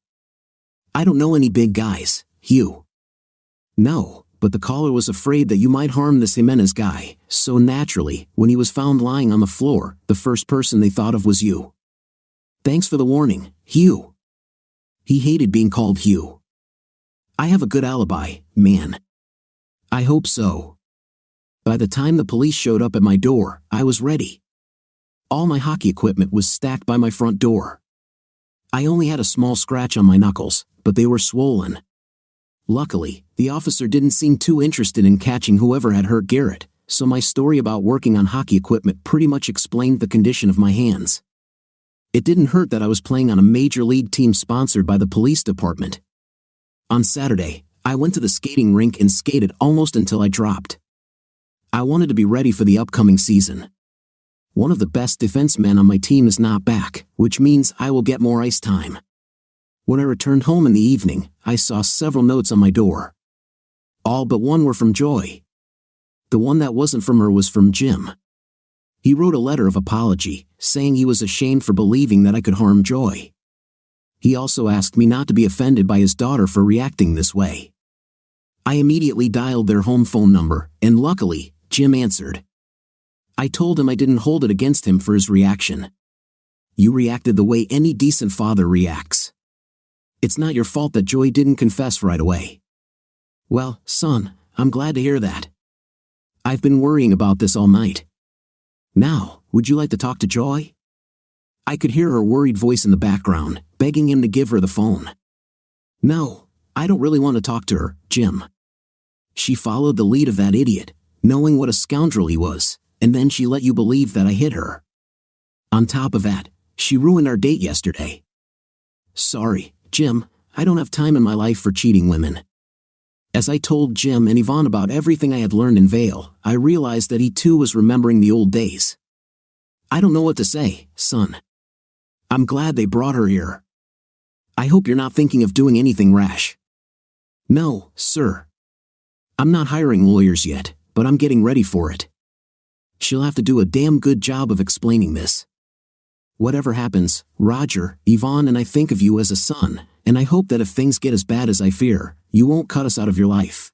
"I don't know any big guys, Hugh." "No, but the caller was afraid that you might harm this Jimenez guy, so naturally, when he was found lying on the floor, the first person they thought of was you. Thanks for the warning, Hugh." He hated being called Hugh. "I have a good alibi, man." "I hope so." By the time the police showed up at my door, I was ready. All my hockey equipment was stacked by my front door. I only had a small scratch on my knuckles, but they were swollen. Luckily, the officer didn't seem too interested in catching whoever had hurt Garrett, so my story about working on hockey equipment pretty much explained the condition of my hands. It didn't hurt that I was playing on a major league team sponsored by the police department. On Saturday, I went to the skating rink and skated almost until I dropped. I wanted to be ready for the upcoming season. One of the best defensemen on my team is not back, which means I will get more ice time. When I returned home in the evening, I saw several notes on my door. All but one were from Joy. The one that wasn't from her was from Jim. He wrote a letter of apology, saying he was ashamed for believing that I could harm Joy. He also asked me not to be offended by his daughter for reacting this way. I immediately dialed their home phone number, and luckily, Jim answered. I told him I didn't hold it against him for his reaction. "You reacted the way any decent father reacts. It's not your fault that Joy didn't confess right away." "Well, son, I'm glad to hear that. I've been worrying about this all night. Now, would you like to talk to Joy?" I could hear her worried voice in the background, begging him to give her the phone. "No, I don't really want to talk to her, Jim. She followed the lead of that idiot, knowing what a scoundrel he was, and then she let you believe that I hit her. On top of that, she ruined our date yesterday. Sorry, Jim, I don't have time in my life for cheating women. As I told Jim and Yvonne about everything I had learned in Vale, I realized that he too was remembering the old days. I don't know what to say, son. I'm glad they brought her here. I hope you're not thinking of doing anything rash. No, sir. I'm not hiring lawyers yet, but I'm getting ready for it. She'll have to do a damn good job of explaining this. Whatever happens, Roger, Yvonne and I think of you as a son, and I hope that if things get as bad as I fear, you won't cut us out of your life.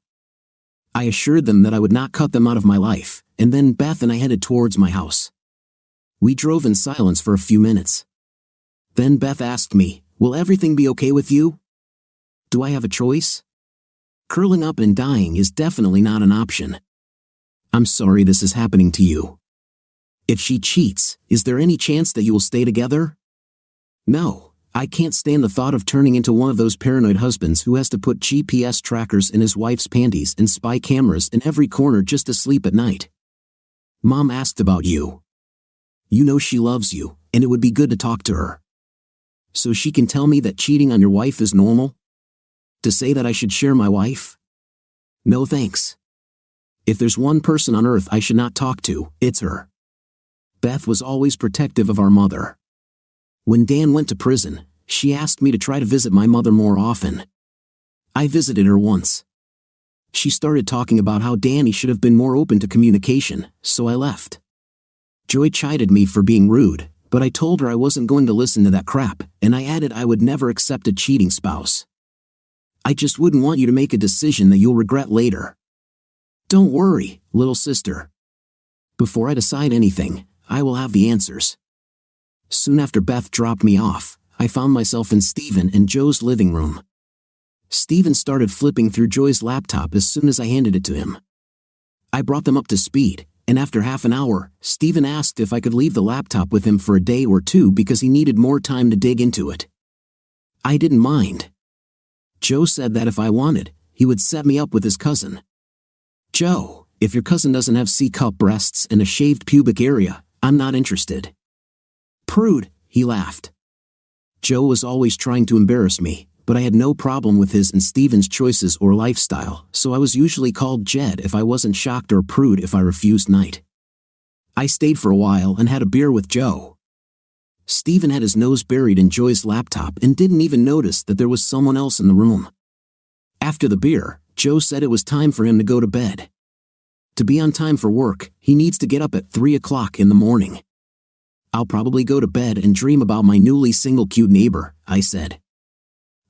I assured them that I would not cut them out of my life, and then Beth and I headed towards my house. We drove in silence for a few minutes. Then Beth asked me, "Will everything be okay with you?" Do I have a choice? Curling up and dying is definitely not an option. I'm sorry this is happening to you. If she cheats, is there any chance that you will stay together? No, I can't stand the thought of turning into one of those paranoid husbands who has to put GPS trackers in his wife's panties and spy cameras in every corner just to sleep at night. Mom asked about you. You know she loves you, and it would be good to talk to her. So she can tell me that cheating on your wife is normal? To say that I should share my wife? No thanks. If there's one person on earth I should not talk to, it's her. Beth was always protective of our mother. When Dan went to prison, she asked me to try to visit my mother more often. I visited her once. She started talking about how Danny should have been more open to communication, so I left. Joy chided me for being rude, but I told her I wasn't going to listen to that crap, and I added I would never accept a cheating spouse. I just wouldn't want you to make a decision that you'll regret later. Don't worry, little sister. Before I decide anything, I will have the answers. Soon after Beth dropped me off, I found myself in Stephen and Joe's living room. Stephen started flipping through Joy's laptop as soon as I handed it to him. I brought them up to speed, and after half an hour, Stephen asked if I could leave the laptop with him for a day or two because he needed more time to dig into it. I didn't mind. Joe said that if I wanted, he would set me up with his cousin. Joe, if your cousin doesn't have C-cup breasts and a shaved pubic area, I'm not interested. Prude, he laughed. Joe was always trying to embarrass me, but I had no problem with his and Stephen's choices or lifestyle, so I was usually called Jed if I wasn't shocked or Prude if I refused night. I stayed for a while and had a beer with Joe. Stephen had his nose buried in Joy's laptop and didn't even notice that there was someone else in the room. After the beer, Joe said it was time for him to go to bed. To be on time for work, he needs to get up at 3 o'clock in the morning. I'll probably go to bed and dream about my newly single cute neighbor, I said.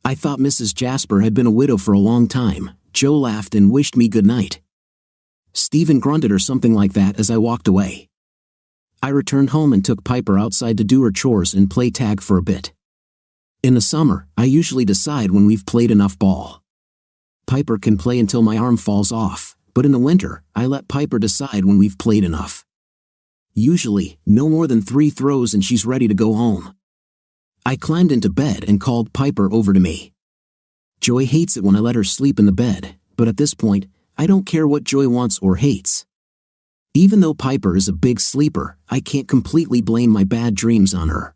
I thought Mrs. Jasper had been a widow for a long time. Joe laughed and wished me good night. Stephen grunted or something like that as I walked away. I returned home and took Piper outside to do her chores and play tag for a bit. In the summer, I usually decide when we've played enough ball. Piper can play until my arm falls off, but in the winter, I let Piper decide when we've played enough. Usually, no more than 3 throws and she's ready to go home. I climbed into bed and called Piper over to me. Joy hates it when I let her sleep in the bed, but at this point, I don't care what Joy wants or hates. Even though Piper is a big sleeper, I can't completely blame my bad dreams on her.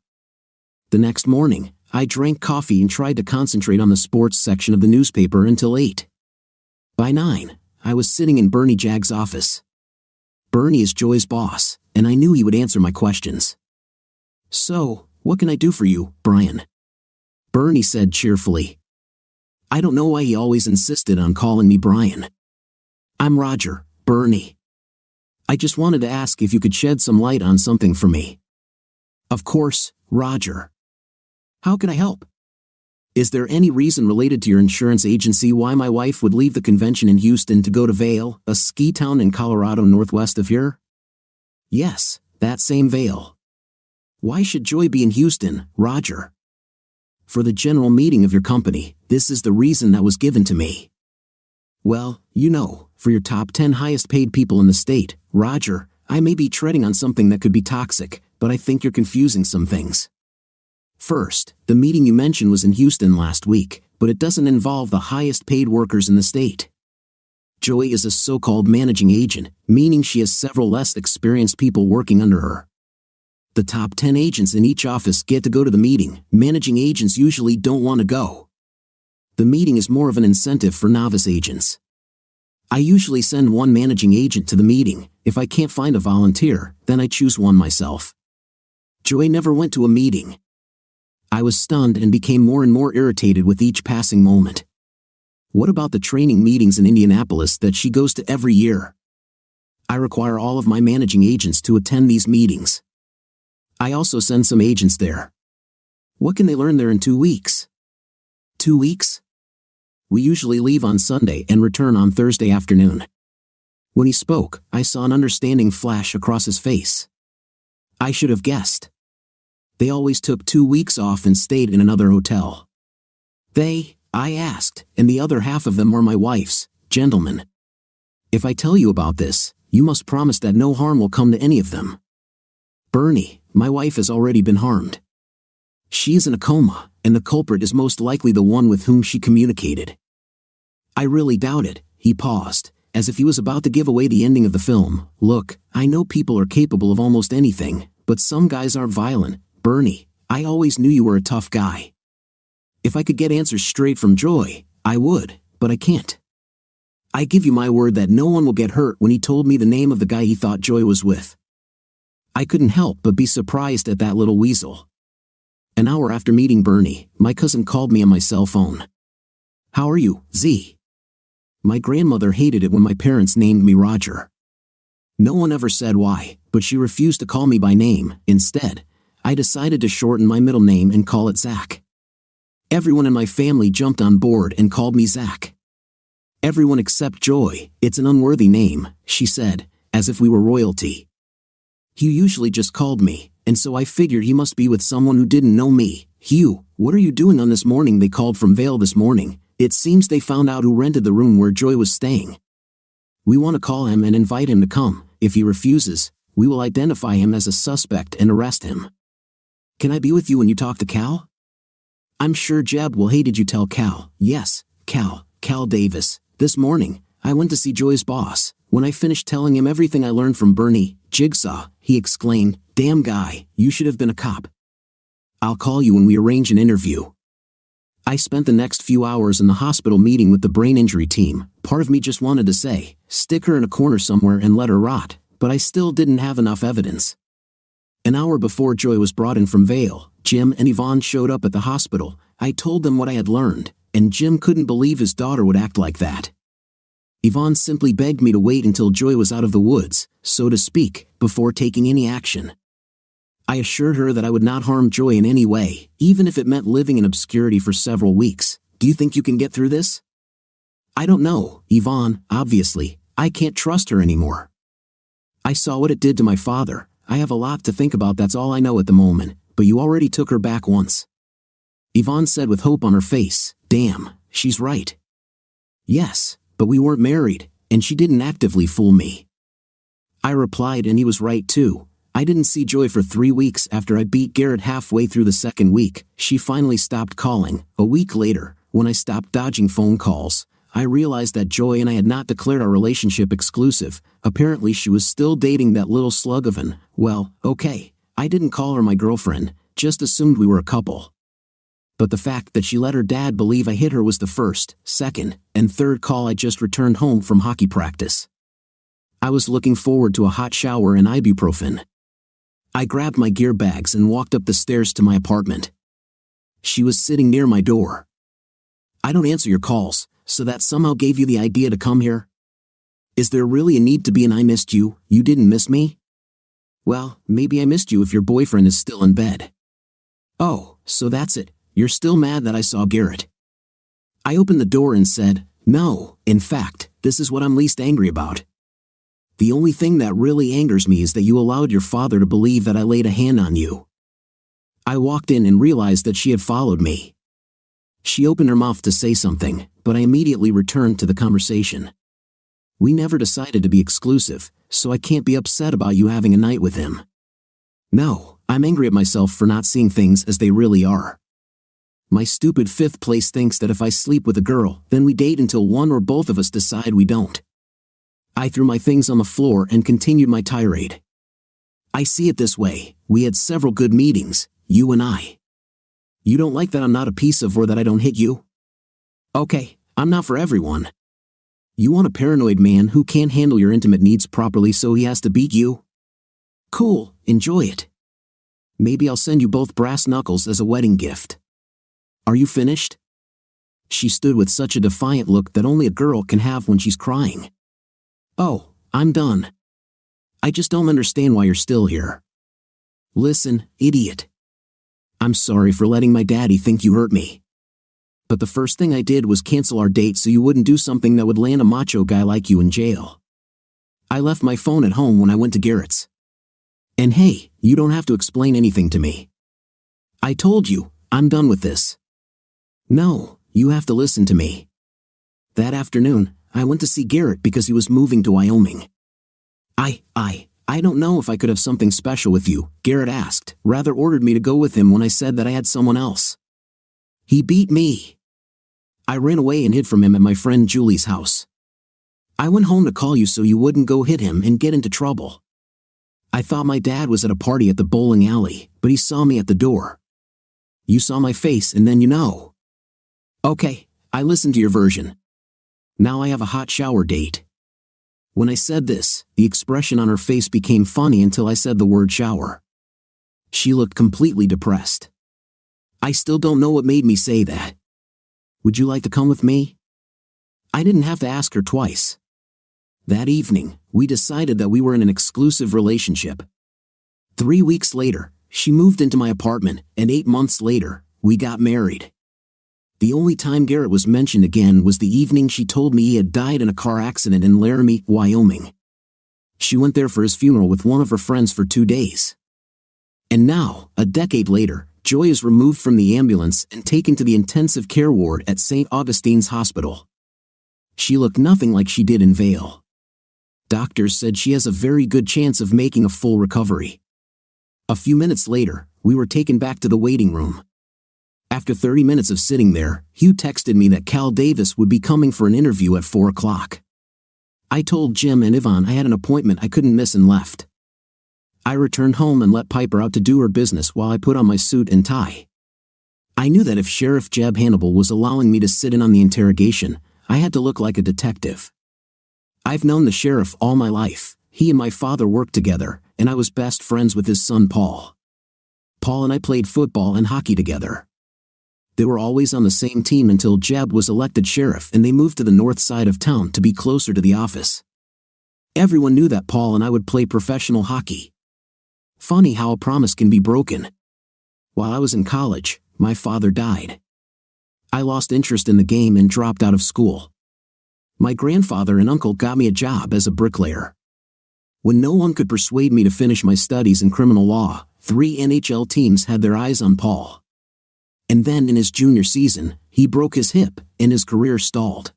The next morning, I drank coffee and tried to concentrate on the sports section of the newspaper until 8. By 9, I was sitting in Bernie Jagg's office. Bernie is Joy's boss, and I knew he would answer my questions. So, what can I do for you, Brian? Bernie said cheerfully. I don't know why he always insisted on calling me Brian. I'm Roger, Bernie. I just wanted to ask if you could shed some light on something for me. Of course, Roger. How can I help? Is there any reason related to your insurance agency why my wife would leave the convention in Houston to go to Vail, a ski town in Colorado northwest of here? Yes, that same Vail. Why should Joy be in Houston, Roger? For the general meeting of your company, this is the reason that was given to me. Well, you know, for your top 10 highest paid people in the state, Roger, I may be treading on something that could be toxic, but I think you're confusing some things. First, the meeting you mentioned was in Houston last week, but it doesn't involve the highest paid workers in the state. Joy is a so-called managing agent, meaning she has several less experienced people working under her. The top 10 agents in each office get to go to the meeting. Managing agents usually don't want to go. The meeting is more of an incentive for novice agents. I usually send one managing agent to the meeting. If I can't find a volunteer, then I choose one myself. Joy never went to a meeting. I was stunned and became more and more irritated with each passing moment. What about the training meetings in Indianapolis that she goes to every year? I require all of my managing agents to attend these meetings. I also send some agents there. What can they learn there in 2 weeks? 2 weeks? We usually leave on Sunday and return on Thursday afternoon. When he spoke, I saw an understanding flash across his face. I should have guessed. They always took 2 weeks off and stayed in another hotel. They, I asked, and the other half of them are my wife's, gentlemen. If I tell you about this, you must promise that no harm will come to any of them. Bernie, my wife has already been harmed. She is in a coma, and the culprit is most likely the one with whom she communicated. I really doubt it. He paused, as if he was about to give away the ending of the film. Look, I know people are capable of almost anything, but some guys aren't violent. Bernie, I always knew you were a tough guy. If I could get answers straight from Joy, I would, but I can't. I give you my word that no one will get hurt. When he told me the name of the guy he thought Joy was with, I couldn't help but be surprised at that little weasel. An hour after meeting Bernie, my cousin called me on my cell phone. How are you, Z? My grandmother hated it when my parents named me Roger. No one ever said why, but she refused to call me by name. Instead, I decided to shorten my middle name and call it Zach. Everyone in my family jumped on board and called me Zach. Everyone except Joy. It's an unworthy name, she said, as if we were royalty. Hugh usually just called me, and so I figured he must be with someone who didn't know me. Hugh, what are you doing on this morning? They called from Vail this morning. It seems they found out who rented the room where Joy was staying. We want to call him and invite him to come. If he refuses, we will identify him as a suspect and arrest him. Can I be with you when you talk to Cal? I'm sure Jeb will. Hey, did you tell Cal? Yes, Cal Davis. This morning, I went to see Joy's boss. When I finished telling him everything I learned from Bernie, Jigsaw, he exclaimed, "Damn guy, you should have been a cop. I'll call you when we arrange an interview." I spent the next few hours in the hospital meeting with the brain injury team. Part of me just wanted to say, stick her in a corner somewhere and let her rot, but I still didn't have enough evidence. An hour before Joy was brought in from Vail, Jim and Yvonne showed up at the hospital. I told them what I had learned, and Jim couldn't believe his daughter would act like that. Yvonne simply begged me to wait until Joy was out of the woods, so to speak, before taking any action. I assured her that I would not harm Joy in any way, even if it meant living in obscurity for several weeks. Do you think you can get through this? I don't know, Yvonne. Obviously, I can't trust her anymore. I saw what it did to my father. I have a lot to think about. That's all I know at the moment, but you already took her back once. Yvonne said with hope on her face. Damn, she's right. Yes, but we weren't married, and she didn't actively fool me. I replied, and he was right too. I didn't see Joy for 3 weeks. After I beat Garrett halfway through the second week, she finally stopped calling. A week later, when I stopped dodging phone calls, I realized that Joy and I had not declared our relationship exclusive. Apparently she was still dating that little slug of an, well, okay, I didn't call her my girlfriend, just assumed we were a couple. But the fact that she let her dad believe I hit her was the first, second, and third call. I just returned home from hockey practice. I was looking forward to a hot shower and ibuprofen. I grabbed my gear bags and walked up the stairs to my apartment. She was sitting near my door. I don't answer your calls, so that somehow gave you the idea to come here? Is there really a need to be an I missed you? You didn't miss me? Well, maybe I missed you if your boyfriend is still in bed. Oh, so that's it. You're still mad that I saw Garrett. I opened the door and said, no, in fact, this is what I'm least angry about. The only thing that really angers me is that you allowed your father to believe that I laid a hand on you. I walked in and realized that she had followed me. She opened her mouth to say something, but I immediately returned to the conversation. We never decided to be exclusive, so I can't be upset about you having a night with him. No, I'm angry at myself for not seeing things as they really are. My stupid fifth place thinks that if I sleep with a girl, then we date until one or both of us decide we don't. I threw my things on the floor and continued my tirade. I see it this way. We had several good meetings, you and I. You don't like that I'm not a piece of or that I don't hit you? Okay, I'm not for everyone. You want a paranoid man who can't handle your intimate needs properly, so he has to beat you? Cool, enjoy it. Maybe I'll send you both brass knuckles as a wedding gift. Are you finished? She stood with such a defiant look that only a girl can have when she's crying. Oh, I'm done. I just don't understand why you're still here. Listen, idiot. I'm sorry for letting my daddy think you hurt me. But the first thing I did was cancel our date so you wouldn't do something that would land a macho guy like you in jail. I left my phone at home when I went to Garrett's. And hey, you don't have to explain anything to me. I told you, I'm done with this. No, you have to listen to me. That afternoon, I went to see Garrett because he was moving to Wyoming. I don't know if I could have something special with you, Garrett asked, rather ordered me to go with him when I said that I had someone else. He beat me. I ran away and hid from him at my friend Julie's house. I went home to call you so you wouldn't go hit him and get into trouble. I thought my dad was at a party at the bowling alley, but he saw me at the door. You saw my face and then you know. Okay, I listened to your version. Now I have a hot shower date. When I said this, the expression on her face became funny until I said the word shower. She looked completely depressed. I still don't know what made me say that. Would you like to come with me? I didn't have to ask her twice. That evening, we decided that we were in an exclusive relationship. 3 weeks later, she moved into my apartment, and 8 months later, we got married. The only time Garrett was mentioned again was the evening she told me he had died in a car accident in Laramie, Wyoming. She went there for his funeral with one of her friends for 2 days. And now, a decade later, Joy is removed from the ambulance and taken to the intensive care ward at St. Augustine's Hospital. She looked nothing like she did in Vail. Doctors said she has a very good chance of making a full recovery. A few minutes later, we were taken back to the waiting room. After 30 minutes of sitting there, Hugh texted me that Cal Davis would be coming for an interview at 4 o'clock. I told Jim and Yvonne I had an appointment I couldn't miss and left. I returned home and let Piper out to do her business while I put on my suit and tie. I knew that if Sheriff Jeb Hannibal was allowing me to sit in on the interrogation, I had to look like a detective. I've known the sheriff all my life. He and my father worked together, and I was best friends with his son Paul. Paul and I played football and hockey together. They were always on the same team until Jeb was elected sheriff and they moved to the north side of town to be closer to the office. Everyone knew that Paul and I would play professional hockey. Funny how a promise can be broken. While I was in college, my father died. I lost interest in the game and dropped out of school. My grandfather and uncle got me a job as a bricklayer. When no one could persuade me to finish my studies in criminal law, 3 NHL teams had their eyes on Paul. And then in his junior season, he broke his hip and his career stalled.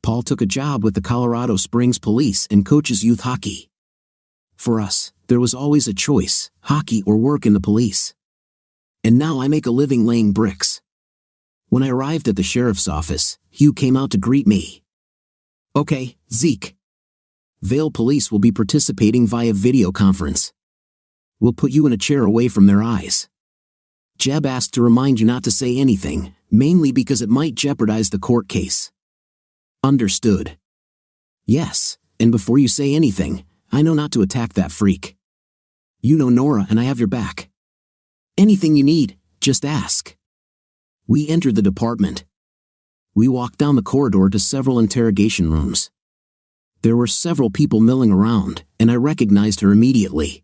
Paul took a job with the Colorado Springs Police and coaches youth hockey. For us, there was always a choice, hockey or work in the police. And now I make a living laying bricks. When I arrived at the sheriff's office, Hugh came out to greet me. Okay, Zeke. Vail Police will be participating via video conference. We'll put you in a chair away from their eyes. Jeb asked to remind you not to say anything, mainly because it might jeopardize the court case. Understood. Yes, and before you say anything, I know not to attack that freak. You know Nora and I have your back. Anything you need, just ask. We entered the department. We walked down the corridor to several interrogation rooms. There were several people milling around, and I recognized her immediately.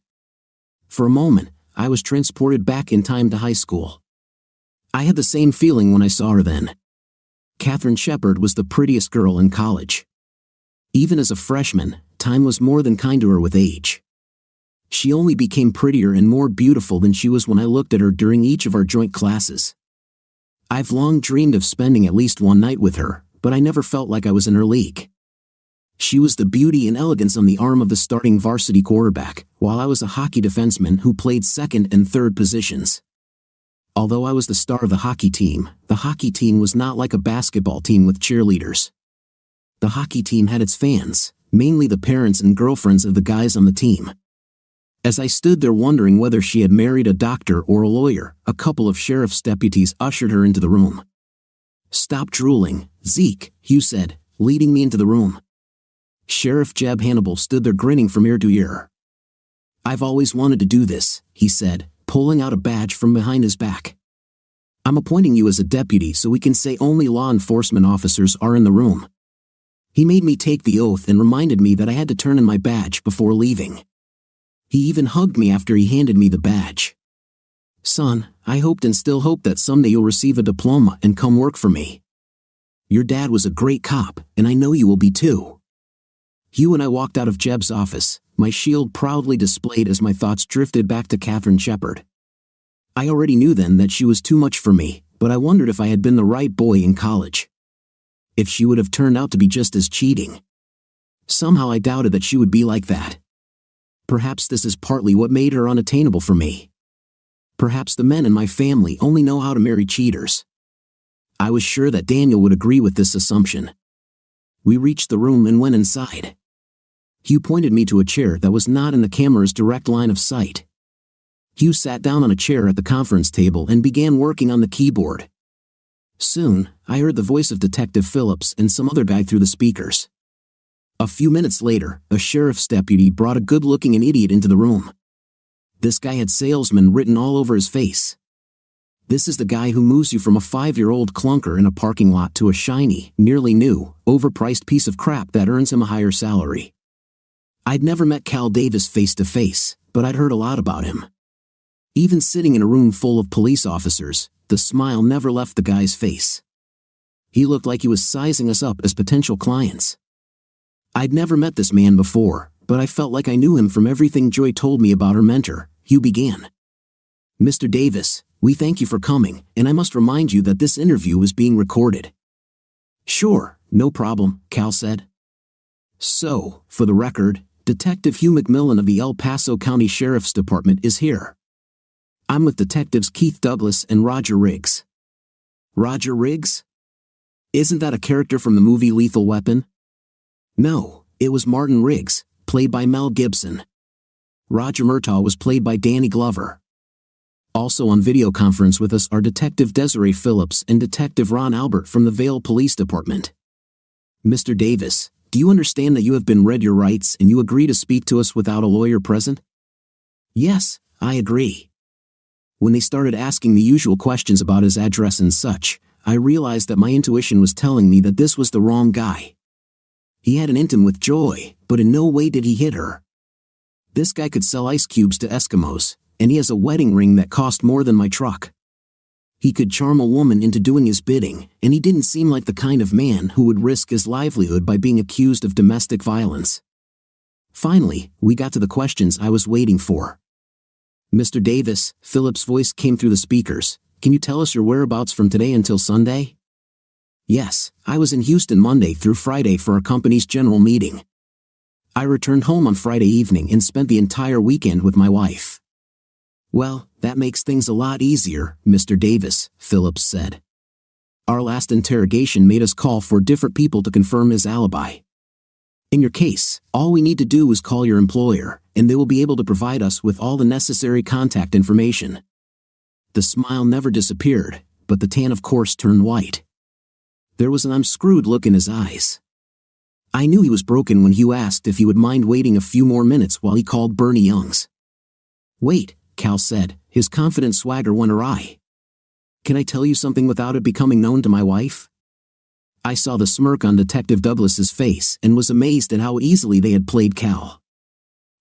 For a moment, I was transported back in time to high school. I had the same feeling when I saw her then. Catherine Shepard was the prettiest girl in college. Even as a freshman, time was more than kind to her with age. She only became prettier and more beautiful than she was when I looked at her during each of our joint classes. I've long dreamed of spending at least one night with her, but I never felt like I was in her league. She was the beauty and elegance on the arm of the starting varsity quarterback, while I was a hockey defenseman who played second and third positions. Although I was the star of the hockey team was not like a basketball team with cheerleaders. The hockey team had its fans, mainly the parents and girlfriends of the guys on the team. As I stood there wondering whether she had married a doctor or a lawyer, a couple of sheriff's deputies ushered her into the room. Stop drooling, Zeke, Hugh said, leading me into the room. Sheriff Jeb Hannibal stood there grinning from ear to ear. I've always wanted to do this, he said, pulling out a badge from behind his back. I'm appointing you as a deputy so we can say only law enforcement officers are in the room. He made me take the oath and reminded me that I had to turn in my badge before leaving. He even hugged me after he handed me the badge. Son, I hoped and still hope that someday you'll receive a diploma and come work for me. Your dad was a great cop, and I know you will be too. Hugh and I walked out of Jeb's office, my shield proudly displayed as my thoughts drifted back to Catherine Shepard. I already knew then that she was too much for me, but I wondered if I had been the right boy in college. If she would have turned out to be just as cheating. Somehow I doubted that she would be like that. Perhaps this is partly what made her unattainable for me. Perhaps the men in my family only know how to marry cheaters. I was sure that Daniel would agree with this assumption. We reached the room and went inside. Hugh pointed me to a chair that was not in the camera's direct line of sight. Hugh sat down on a chair at the conference table and began working on the keyboard. Soon, I heard the voice of Detective Phillips and some other guy through the speakers. A few minutes later, a sheriff's deputy brought a good-looking idiot into the room. This guy had salesman written all over his face. This is the guy who moves you from a 5-year-old clunker in a parking lot to a shiny, nearly new, overpriced piece of crap that earns him a higher salary. I'd never met Cal Davis face to face, but I'd heard a lot about him. Even sitting in a room full of police officers, the smile never left the guy's face. He looked like he was sizing us up as potential clients. I'd never met this man before, but I felt like I knew him from everything Joy told me about her mentor. Hugh began. Mr. Davis, we thank you for coming, and I must remind you that this interview is being recorded. Sure, no problem, Cal said. So, for the record, Detective Hugh McMillan of the El Paso County Sheriff's Department is here. I'm with Detectives Keith Douglas and Roger Riggs. Roger Riggs? Isn't that a character from the movie Lethal Weapon? No, it was Martin Riggs, played by Mel Gibson. Roger Murtaugh was played by Danny Glover. Also on video conference with us are Detective Desiree Phillips and Detective Ron Albert from the Vail Police Department. Mr. Davis, do you understand that you have been read your rights and you agree to speak to us without a lawyer present? Yes, I agree. When they started asking the usual questions about his address and such, I realized that my intuition was telling me that this was the wrong guy. He had an intim with Joy, but in no way did he hit her. This guy could sell ice cubes to Eskimos, and he has a wedding ring that cost more than my truck. He could charm a woman into doing his bidding, and he didn't seem like the kind of man who would risk his livelihood by being accused of domestic violence. Finally, we got to the questions I was waiting for. Mr. Davis, Philip's voice came through the speakers. Can you tell us your whereabouts from today until Sunday? Yes, I was in Houston Monday through Friday for our company's general meeting. I returned home on Friday evening and spent the entire weekend with my wife. Well, that makes things a lot easier, Mr. Davis, Phillips said. Our last interrogation made us call for different people to confirm his alibi. In your case, all we need to do is call your employer, and they will be able to provide us with all the necessary contact information. The smile never disappeared, but the tan of course turned white. There was an I'm screwed look in his eyes. I knew he was broken when Hugh asked if he would mind waiting a few more minutes while he called Bernie Youngs. Wait, Cal said, his confident swagger went awry. Can I tell you something without it becoming known to my wife? I saw the smirk on Detective Douglas's face and was amazed at how easily they had played Cal.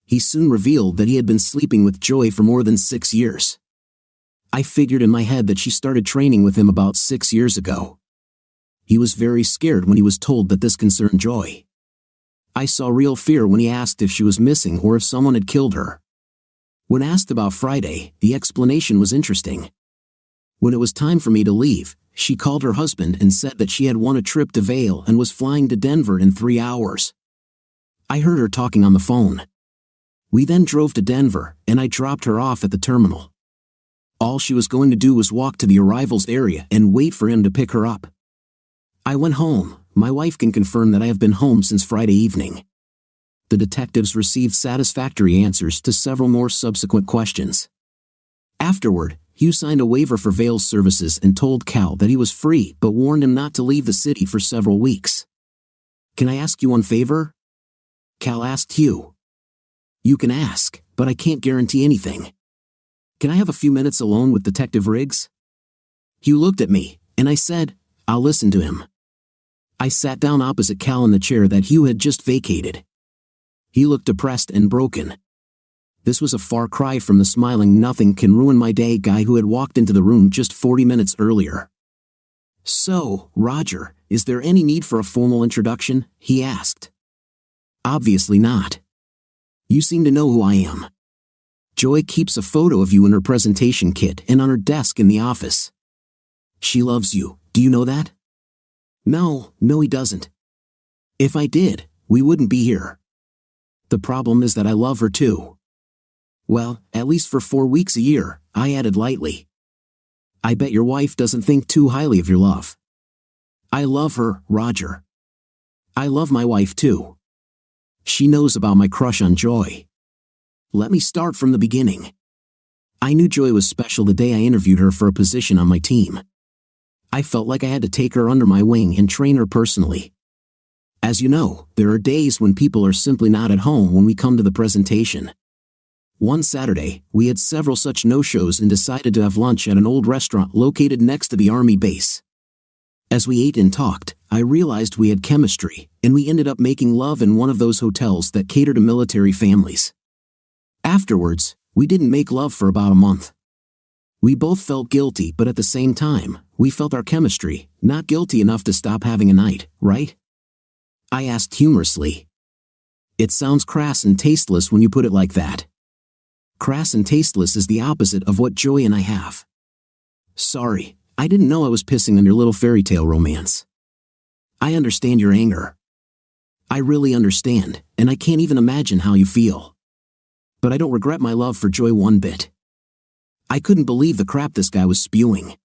He soon revealed that he had been sleeping with Joy for more than 6 years. I figured in my head that she started training with him about 6 years ago. He was very scared when he was told that this concerned Joy. I saw real fear when he asked if she was missing or if someone had killed her. When asked about Friday, the explanation was interesting. When it was time for me to leave, she called her husband and said that she had won a trip to Vail and was flying to Denver in 3 hours. I heard her talking on the phone. We then drove to Denver, and I dropped her off at the terminal. All she was going to do was walk to the arrivals area and wait for him to pick her up. I went home. My wife can confirm that I have been home since Friday evening. The detectives received satisfactory answers to several more subsequent questions. Afterward, Hugh signed a waiver for Vale's services and told Cal that he was free but warned him not to leave the city for several weeks. "Can I ask you one favor?" Cal asked Hugh. "You can ask, but I can't guarantee anything. Can I have a few minutes alone with Detective Riggs?" Hugh looked at me, and I said, "I'll listen to him." I sat down opposite Cal in the chair that Hugh had just vacated. He looked depressed and broken. This was a far cry from the smiling nothing can ruin my day guy who had walked into the room just 40 minutes earlier. "So, Roger, is there any need for a formal introduction?" he asked. "Obviously not. You seem to know who I am. Joy keeps a photo of you in her presentation kit and on her desk in the office. She loves you, do you know that?" No, he doesn't. "If I did, we wouldn't be here. The problem is that I love her too. Well, at least for 4 weeks a year," I added lightly. "I bet your wife doesn't think too highly of your love." "I love her, Roger. I love my wife too. She knows about my crush on Joy. Let me start from the beginning. I knew Joy was special the day I interviewed her for a position on my team. I felt like I had to take her under my wing and train her personally. As you know, there are days when people are simply not at home when we come to the presentation. One Saturday, we had several such no-shows and decided to have lunch at an old restaurant located next to the Army base. As we ate and talked, I realized we had chemistry, and we ended up making love in one of those hotels that cater to military families. Afterwards, we didn't make love for about a month. We both felt guilty, but at the same time, we felt our chemistry, not guilty enough to stop having a night, right? I asked humorously. It sounds crass and tasteless when you put it like that. Crass and tasteless is the opposite of what Joy and I have. Sorry, I didn't know I was pissing on your little fairy tale romance. I understand your anger. I really understand, and I can't even imagine how you feel. But I don't regret my love for Joy one bit. I couldn't believe the crap this guy was spewing.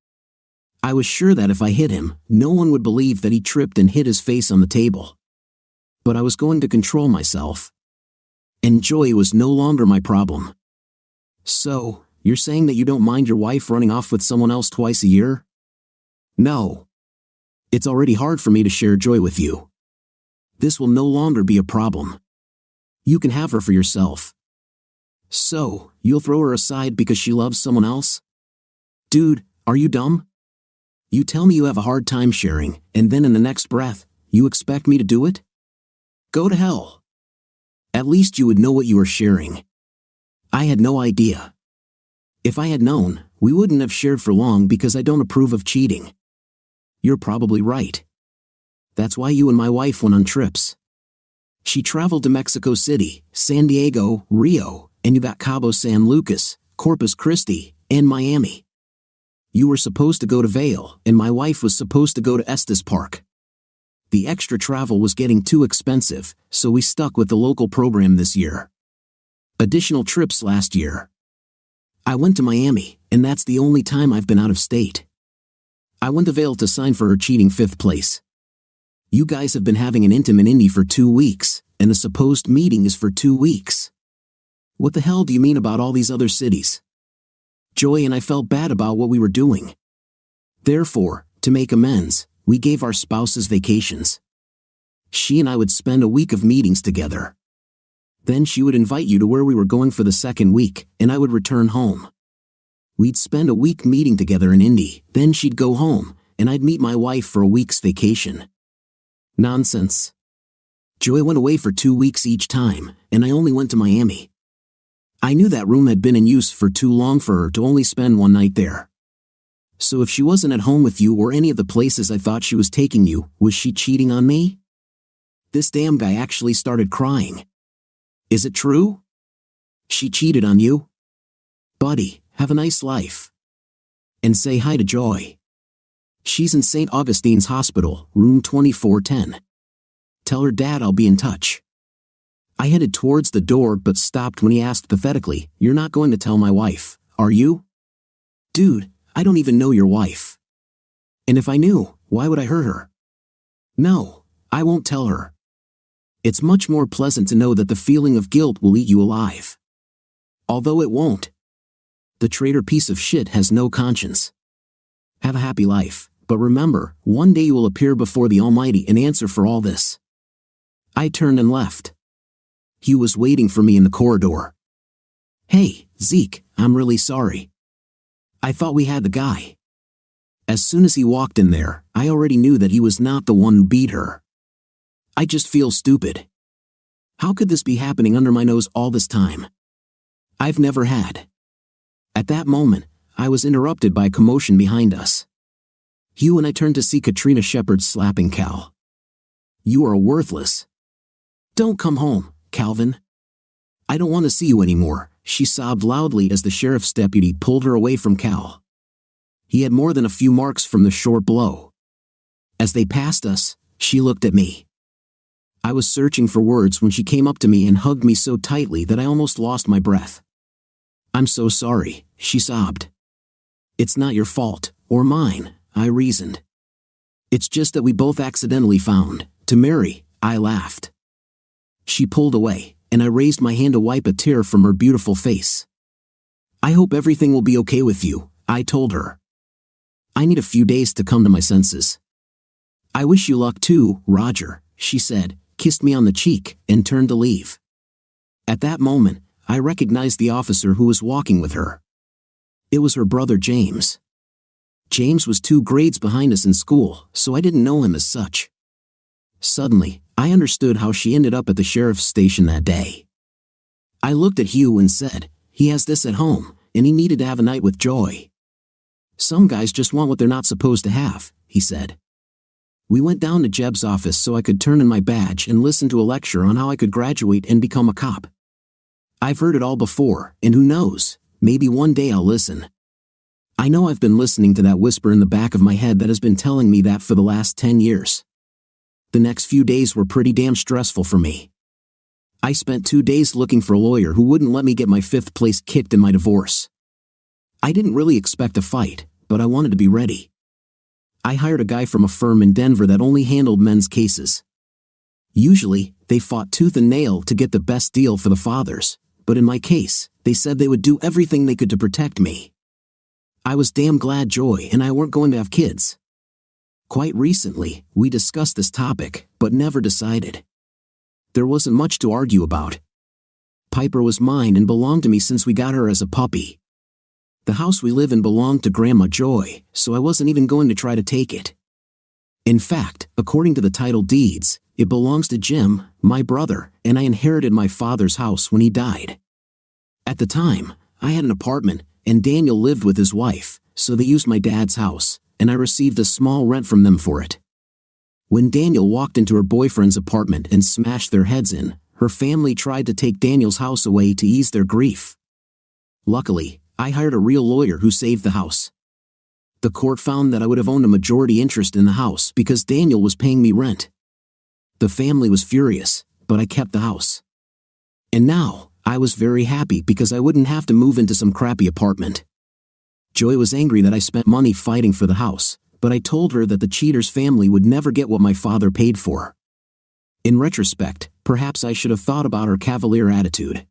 I was sure that if I hit him, no one would believe that he tripped and hit his face on the table. But I was going to control myself. And Joy was no longer my problem. "So, you're saying that you don't mind your wife running off with someone else twice a year?" "No. It's already hard for me to share Joy with you. This will no longer be a problem. You can have her for yourself." "So, you'll throw her aside because she loves someone else?" "Dude, are you dumb? You tell me you have a hard time sharing, and then in the next breath, you expect me to do it? Go to hell. At least you would know what you were sharing." I had no idea. If I had known, we wouldn't have shared for long because I don't approve of cheating. You're probably right. That's why you and my wife went on trips. She traveled to Mexico City, San Diego, Rio, and you got Cabo San Lucas, Corpus Christi, and Miami. You were supposed to go to Vail, and my wife was supposed to go to Estes Park. The extra travel was getting too expensive, so we stuck with the local program this year. Additional trips last year. I went to Miami, and that's the only time I've been out of state. I went to Vail to sign for her cheating 5th place. You guys have been having an intimate Indy for 2 weeks, and the supposed meeting is for 2 weeks. What the hell do you mean about all these other cities? Joy and I felt bad about what we were doing. Therefore, to make amends, we gave our spouses vacations. She and I would spend a week of meetings together. Then she would invite you to where we were going for the 2nd week, and I would return home. We'd spend a week meeting together in Indy, then she'd go home, and I'd meet my wife for a week's vacation. Nonsense. Joy went away for 2 weeks each time, and I only went to Miami. I knew that room had been in use for too long for her to only spend one night there. So if she wasn't at home with you or any of the places I thought she was taking you, was she cheating on me? This damn guy actually started crying. Is it true? She cheated on you? Buddy, have a nice life. And say hi to Joy. She's in St. Augustine's Hospital, room 2410. Tell her dad I'll be in touch. I headed towards the door but stopped when he asked pathetically, "You're not going to tell my wife, are you?" Dude, I don't even know your wife. And if I knew, why would I hurt her? No, I won't tell her. It's much more pleasant to know that the feeling of guilt will eat you alive. Although it won't. The traitor piece of shit has no conscience. Have a happy life, but remember, one day you will appear before the Almighty and answer for all this." I turned and left. Hugh was waiting for me in the corridor. "Hey, Zeke, I'm really sorry. I thought we had the guy." As soon as he walked in there, I already knew that he was not the one who beat her. I just feel stupid. How could this be happening under my nose all this time? I've never had. At that moment, I was interrupted by a commotion behind us. Hugh and I turned to see Katrina Shepard slapping Cal. "You are worthless. Don't come home, Calvin. I don't want to see you anymore," she sobbed loudly as the sheriff's deputy pulled her away from Cal. He had more than a few marks from the short blow. As they passed us, she looked at me. I was searching for words when she came up to me and hugged me so tightly that I almost lost my breath. "I'm so sorry," she sobbed. "It's not your fault, or mine," I reasoned. "It's just that we both accidentally found to marry," I laughed. She pulled away, and I raised my hand to wipe a tear from her beautiful face. "I hope everything will be okay with you," I told her. "I need a few days to come to my senses." "I wish you luck too, Roger," she said, kissed me on the cheek, and turned to leave. At that moment, I recognized the officer who was walking with her. It was her brother James. James was 2 grades behind us in school, so I didn't know him as such. Suddenly, I understood how she ended up at the sheriff's station that day. I looked at Hugh and said, "He has this at home, and he needed to have a night with Joy." "Some guys just want what they're not supposed to have," he said. We went down to Jeb's office so I could turn in my badge and listen to a lecture on how I could graduate and become a cop. I've heard it all before, and who knows, maybe one day I'll listen. I know I've been listening to that whisper in the back of my head that has been telling me that for the last 10 years. The next few days were pretty damn stressful for me. I spent 2 days looking for a lawyer who wouldn't let me get my 5th place kicked in my divorce. I didn't really expect a fight, but I wanted to be ready. I hired a guy from a firm in Denver that only handled men's cases. Usually, they fought tooth and nail to get the best deal for the fathers, but in my case, they said they would do everything they could to protect me. I was damn glad Joy and I weren't going to have kids. Quite recently, we discussed this topic, but never decided. There wasn't much to argue about. Piper was mine and belonged to me since we got her as a puppy. The house we live in belonged to Grandma Joy, so I wasn't even going to try to take it. In fact, according to the title deeds, it belongs to Jim, my brother, and I inherited my father's house when he died. At the time, I had an apartment, and Daniel lived with his wife, so they used my dad's house, and I received a small rent from them for it. When Daniel walked into her boyfriend's apartment and smashed their heads in, her family tried to take Daniel's house away to ease their grief. Luckily, I hired a real lawyer who saved the house. The court found that I would have owned a majority interest in the house because Daniel was paying me rent. The family was furious, but I kept the house. And now, I was very happy because I wouldn't have to move into some crappy apartment. Joy was angry that I spent money fighting for the house, but I told her that the cheater's family would never get what my father paid for. In retrospect, perhaps I should have thought about her cavalier attitude.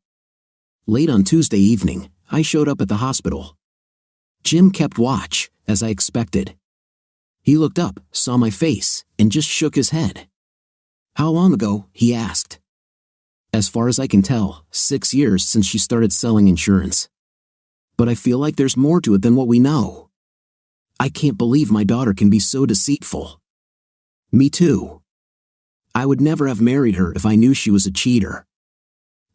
Late on Tuesday evening, I showed up at the hospital. Jim kept watch, as I expected. He looked up, saw my face, and just shook his head. "How long ago?" he asked. "As far as I can tell, 6 years since she started selling insurance. But I feel like there's more to it than what we know. I can't believe my daughter can be so deceitful." "Me too. I would never have married her if I knew she was a cheater."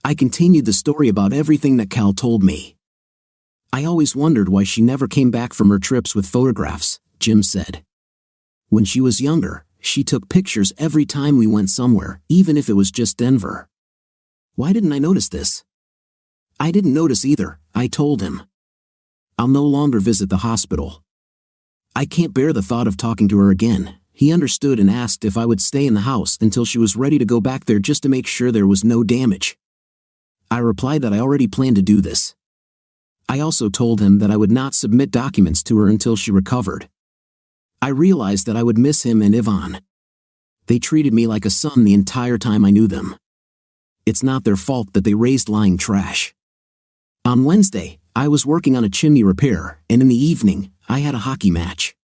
I continued the story about everything that Cal told me. "I always wondered why she never came back from her trips with photographs," Jim said. "When she was younger, she took pictures every time we went somewhere, even if it was just Denver. Why didn't I notice this?" "I didn't notice either," I told him. "I'll no longer visit the hospital. I can't bear the thought of talking to her again." He understood and asked if I would stay in the house until she was ready to go back there just to make sure there was no damage. I replied that I already planned to do this. I also told him that I would not submit documents to her until she recovered. I realized that I would miss him and Yvonne. They treated me like a son the entire time I knew them. It's not their fault that they raised lying trash. On Wednesday, I was working on a chimney repair, and in the evening, I had a hockey match.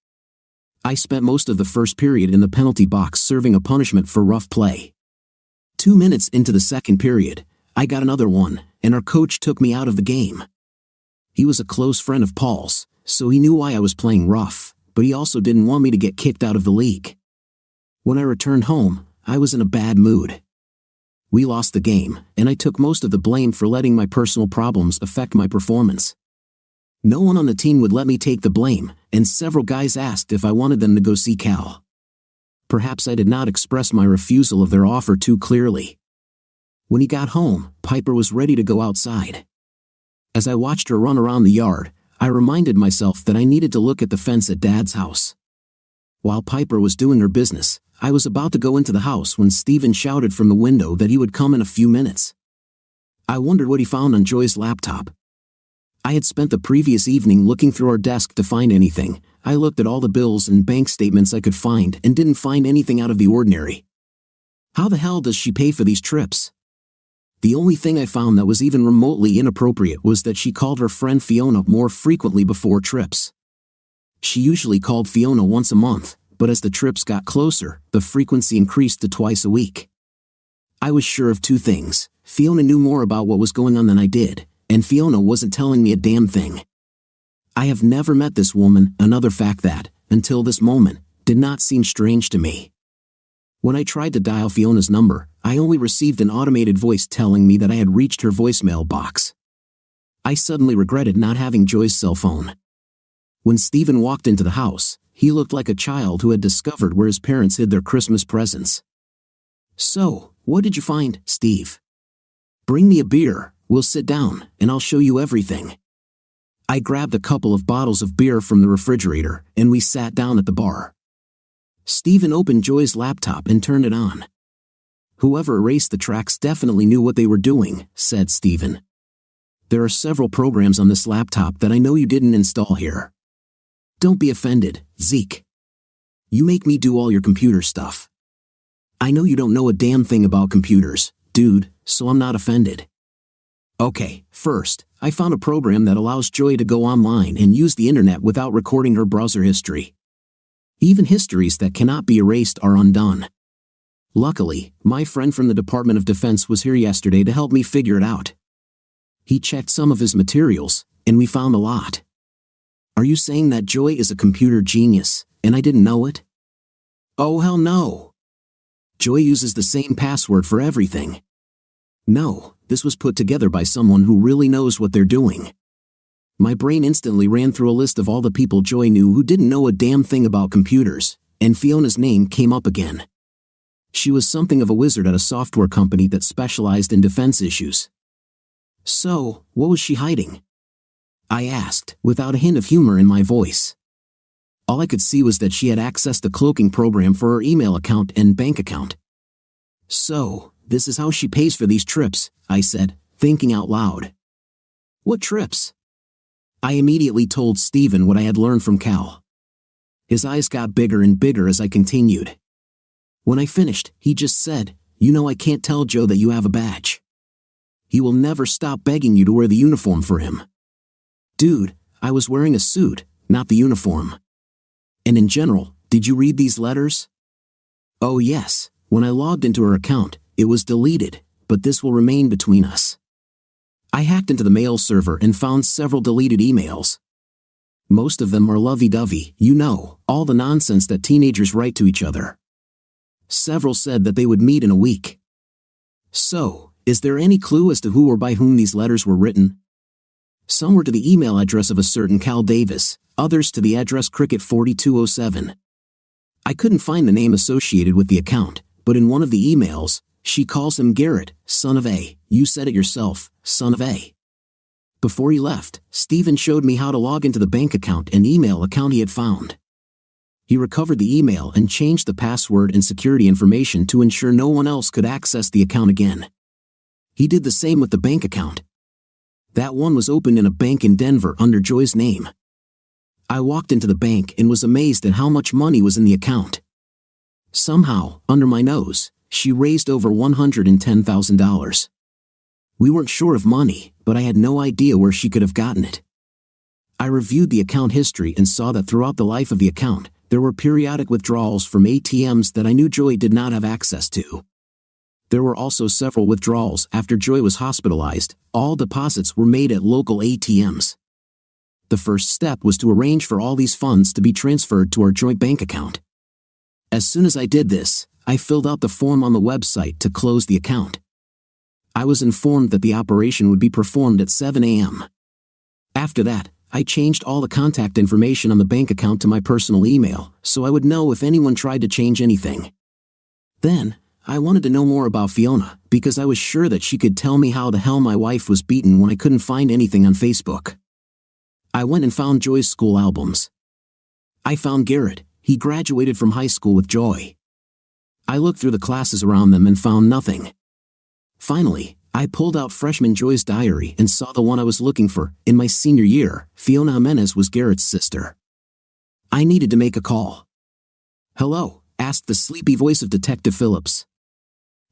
I spent most of the first period in the penalty box serving a punishment for rough play. 2 minutes into the second period, I got another one, and our coach took me out of the game. He was a close friend of Paul's, so he knew why I was playing rough, but he also didn't want me to get kicked out of the league. When I returned home, I was in a bad mood. We lost the game, and I took most of the blame for letting my personal problems affect my performance. No one on the team would let me take the blame, and several guys asked if I wanted them to go see Cal. Perhaps I did not express my refusal of their offer too clearly. When he got home, Piper was ready to go outside. As I watched her run around the yard, I reminded myself that I needed to look at the fence at Dad's house. While Piper was doing her business, I was about to go into the house when Stephen shouted from the window that he would come in a few minutes. I wondered what he found on Joy's laptop. I had spent the previous evening looking through our desk to find anything. I looked at all the bills and bank statements I could find and didn't find anything out of the ordinary. How the hell does she pay for these trips? The only thing I found that was even remotely inappropriate was that she called her friend Fiona more frequently before trips. She usually called Fiona once a month, but as the trips got closer, the frequency increased to twice a week. I was sure of two things. Fiona knew more about what was going on than I did, and Fiona wasn't telling me a damn thing. I have never met this woman, another fact that, until this moment, did not seem strange to me. When I tried to dial Fiona's number, I only received an automated voice telling me that I had reached her voicemail box. I suddenly regretted not having Joy's cell phone. When Stephen walked into the house, he looked like a child who had discovered where his parents hid their Christmas presents. "So, what did you find, Steve? Bring me a beer, we'll sit down, and I'll show you everything." I grabbed a couple of bottles of beer from the refrigerator, and we sat down at the bar. Stephen opened Joy's laptop and turned it on. "Whoever erased the tracks definitely knew what they were doing," said Stephen. "There are several programs on this laptop that I know you didn't install here. Don't be offended, Zeke. You make me do all your computer stuff. I know you don't know a damn thing about computers, dude, so I'm not offended. Okay, first, I found a program that allows Joy to go online and use the internet without recording her browser history. Even histories that cannot be erased are undone. Luckily, my friend from the Department of Defense was here yesterday to help me figure it out. He checked some of his materials, and we found a lot. Are you saying that Joy is a computer genius, and I didn't know it? Oh hell no. Joy uses the same password for everything. No, this was put together by someone who really knows what they're doing. My brain instantly ran through a list of all the people Joy knew who didn't know a damn thing about computers, and Fiona's name came up again. She was something of a wizard at a software company that specialized in defense issues. So, what was she hiding? I asked, without a hint of humor in my voice. All I could see was that she had accessed the cloaking program for her email account and bank account. So, this is how she pays for these trips, I said, thinking out loud. What trips? I immediately told Stephen what I had learned from Cal. His eyes got bigger and bigger as I continued. When I finished, he just said, "You know I can't tell Joe that you have a badge. He will never stop begging you to wear the uniform for him." Dude, I was wearing a suit, not the uniform. And in general, did you read these letters? Oh yes, when I logged into her account, it was deleted, but this will remain between us. I hacked into the mail server and found several deleted emails. Most of them are lovey-dovey, you know, all the nonsense that teenagers write to each other. Several said that they would meet in a week. So, is there any clue as to who or by whom these letters were written? Some were to the email address of a certain Cal Davis, others to the address Cricket4207. I couldn't find the name associated with the account, but in one of the emails, she calls him Garrett, son of A. You said it yourself, son of A. Before he left, Stephen showed me how to log into the bank account and email account he had found. He recovered the email and changed the password and security information to ensure no one else could access the account again. He did the same with the bank account. That one was opened in a bank in Denver under Joy's name. I walked into the bank and was amazed at how much money was in the account. Somehow, under my nose, she raised over $110,000. We weren't sure of money, but I had no idea where she could have gotten it. I reviewed the account history and saw that throughout the life of the account, there were periodic withdrawals from ATMs that I knew Joy did not have access to. There were also several withdrawals after Joy was hospitalized. All deposits were made at local ATMs. The first step was to arrange for all these funds to be transferred to our joint bank account. As soon as I did this, I filled out the form on the website to close the account. I was informed that the operation would be performed at 7 a.m. After that, I changed all the contact information on the bank account to my personal email, so I would know if anyone tried to change anything. Then, I wanted to know more about Fiona, because I was sure that she could tell me how the hell my wife was beaten when I couldn't find anything on Facebook. I went and found Joy's school albums. I found Garrett. He graduated from high school with Joy. I looked through the classes around them and found nothing. Finally, I pulled out freshman Joy's diary and saw the one I was looking for. In my senior year, Fiona Jimenez was Garrett's sister. I needed to make a call. "Hello?" asked the sleepy voice of Detective Phillips.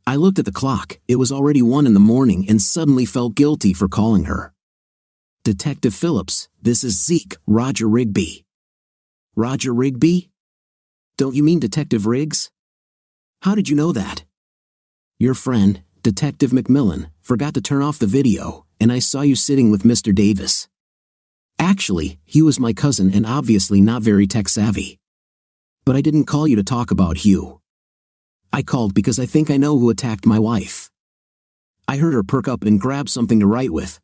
I looked at the clock. It was already 1 in the morning and suddenly felt guilty for calling her. "Detective Phillips, this is Zeke, Roger Rigby." "Roger Rigby? Don't you mean Detective Riggs? How did you know that?" "Your friend, Detective McMillan, forgot to turn off the video, and I saw you sitting with Mr. Davis. Actually, he was my cousin and obviously not very tech-savvy. But I didn't call you to talk about Hugh. I called because I think I know who attacked my wife." I heard her perk up and grab something to write with.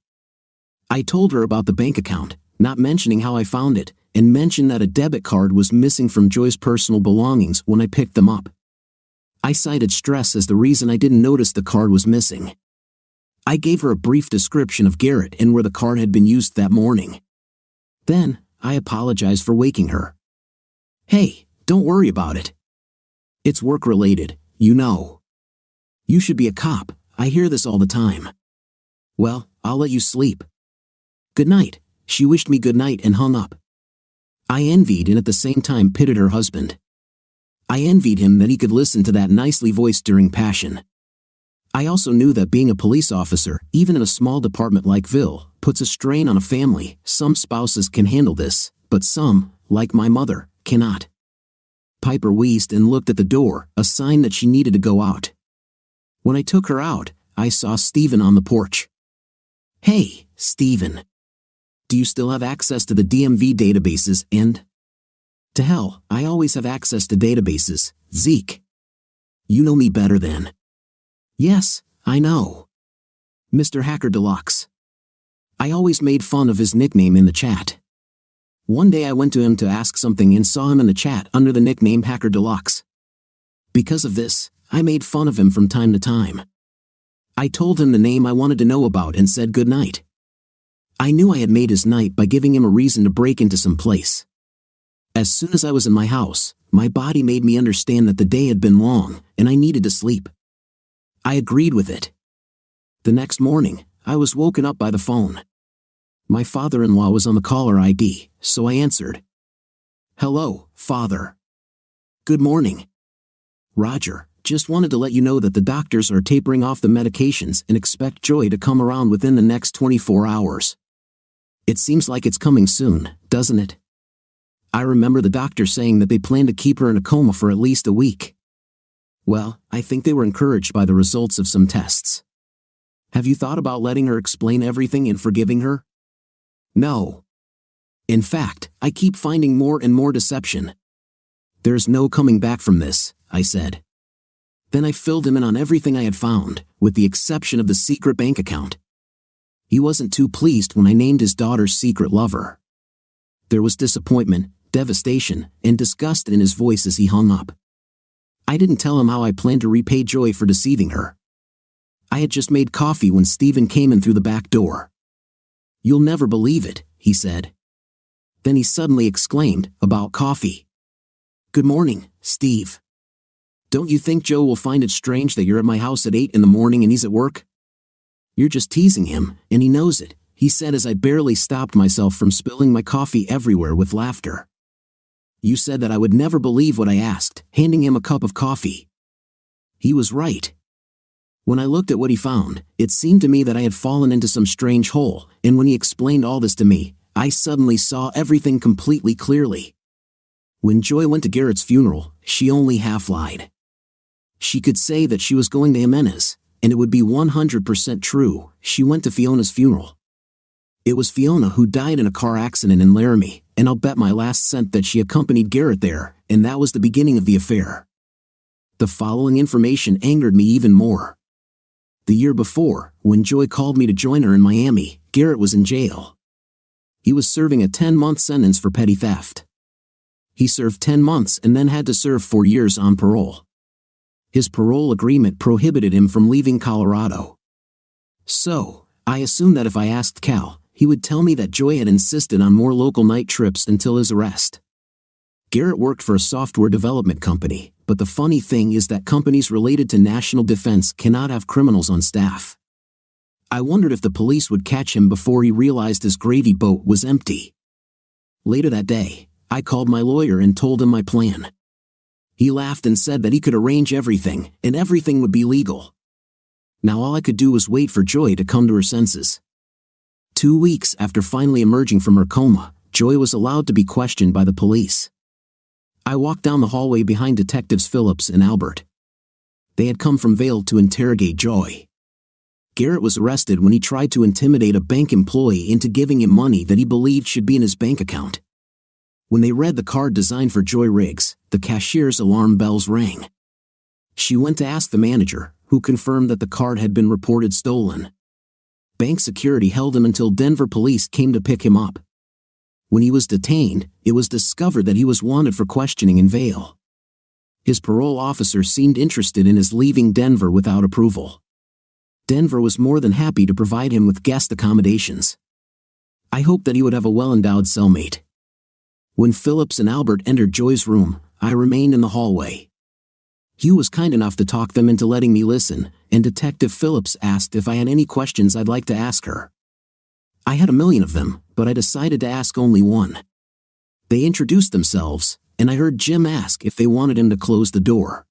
I told her about the bank account, not mentioning how I found it, and mentioned that a debit card was missing from Joy's personal belongings when I picked them up. I cited stress as the reason I didn't notice the card was missing. I gave her a brief description of Garrett and where the card had been used that morning. Then, I apologized for waking her. "Hey, don't worry about it. It's work-related, you know. You should be a cop, I hear this all the time. Well, I'll let you sleep. Good night." She wished me good night and hung up. I envied and at the same time pitied her husband. I envied him that he could listen to that nicely voiced during passion. I also knew that being a police officer, even in a small department like Ville, puts a strain on a family. Some spouses can handle this, but some, like my mother, cannot. Piper wheezed and looked at the door, a sign that she needed to go out. When I took her out, I saw Stephen on the porch. "Hey, Stephen. Do you still have access to the DMV databases and—" "To hell, I always have access to databases, Zeke. You know me better than—" "Yes, I know. Mr. Hacker Deluxe." I always made fun of his nickname in the chat. One day I went to him to ask something and saw him in the chat under the nickname Hacker Deluxe. Because of this, I made fun of him from time to time. I told him the name I wanted to know about and said good night. I knew I had made his night by giving him a reason to break into some place. As soon as I was in my house, my body made me understand that the day had been long, and I needed to sleep. I agreed with it. The next morning, I was woken up by the phone. My father-in-law was on the caller ID, so I answered. "Hello, Father. Good morning. Roger, just wanted to let you know that the doctors are tapering off the medications and expect Joy to come around within the next 24 hours. It seems like it's coming soon, doesn't it? I remember the doctor saying that they plan to keep her in a coma for at least a week. Well, I think they were encouraged by the results of some tests. Have you thought about letting her explain everything and forgiving her?" "No. In fact, I keep finding more and more deception." "There's no coming back from this," I said. Then I filled him in on everything I had found, with the exception of the secret bank account. He wasn't too pleased when I named his daughter's secret lover. There was disappointment, devastation, and disgust in his voice as he hung up. I didn't tell him how I planned to repay Joy for deceiving her. I had just made coffee when Stephen came in through the back door. "You'll never believe it," he said. Then he suddenly exclaimed, "About coffee. Good morning, Steve. Don't you think Joe will find it strange that you're at my house at 8 in the morning and he's at work? You're just teasing him, and he knows it," he said as I barely stopped myself from spilling my coffee everywhere with laughter. "You said that I would never believe what I asked," handing him a cup of coffee. He was right. When I looked at what he found, it seemed to me that I had fallen into some strange hole, and when he explained all this to me, I suddenly saw everything completely clearly. When Joy went to Garrett's funeral, she only half lied. She could say that she was going to Jimenez, and it would be 100% true. She went to Fiona's funeral. It was Fiona who died in a car accident in Laramie, and I'll bet my last cent that she accompanied Garrett there, and that was the beginning of the affair. The following information angered me even more. The year before, when Joy called me to join her in Miami, Garrett was in jail. He was serving a 10-month sentence for petty theft. He served 10 months and then had to serve 4 years on parole. His parole agreement prohibited him from leaving Colorado. So, I assumed that if I asked Cal, he would tell me that Joy had insisted on more local night trips until his arrest. Garrett worked for a software development company, but the funny thing is that companies related to national defense cannot have criminals on staff. I wondered if the police would catch him before he realized his gravy boat was empty. Later that day, I called my lawyer and told him my plan. He laughed and said that he could arrange everything, and everything would be legal. Now all I could do was wait for Joy to come to her senses. 2 weeks after finally emerging from her coma, Joy was allowed to be questioned by the police. I walked down the hallway behind Detectives Phillips and Albert. They had come from Vail to interrogate Joy. Garrett was arrested when he tried to intimidate a bank employee into giving him money that he believed should be in his bank account. When they read the card designed for Joy Riggs, the cashier's alarm bells rang. She went to ask the manager, who confirmed that the card had been reported stolen. Bank security held him until Denver police came to pick him up. When he was detained, it was discovered that he was wanted for questioning in Vail. His parole officer seemed interested in his leaving Denver without approval. Denver was more than happy to provide him with guest accommodations. I hoped that he would have a well-endowed cellmate. When Phillips and Albert entered Joy's room, I remained in the hallway. Hugh was kind enough to talk them into letting me listen, and Detective Phillips asked if I had any questions I'd like to ask her. I had a million of them, but I decided to ask only one. They introduced themselves, and I heard Jim ask if they wanted him to close the door.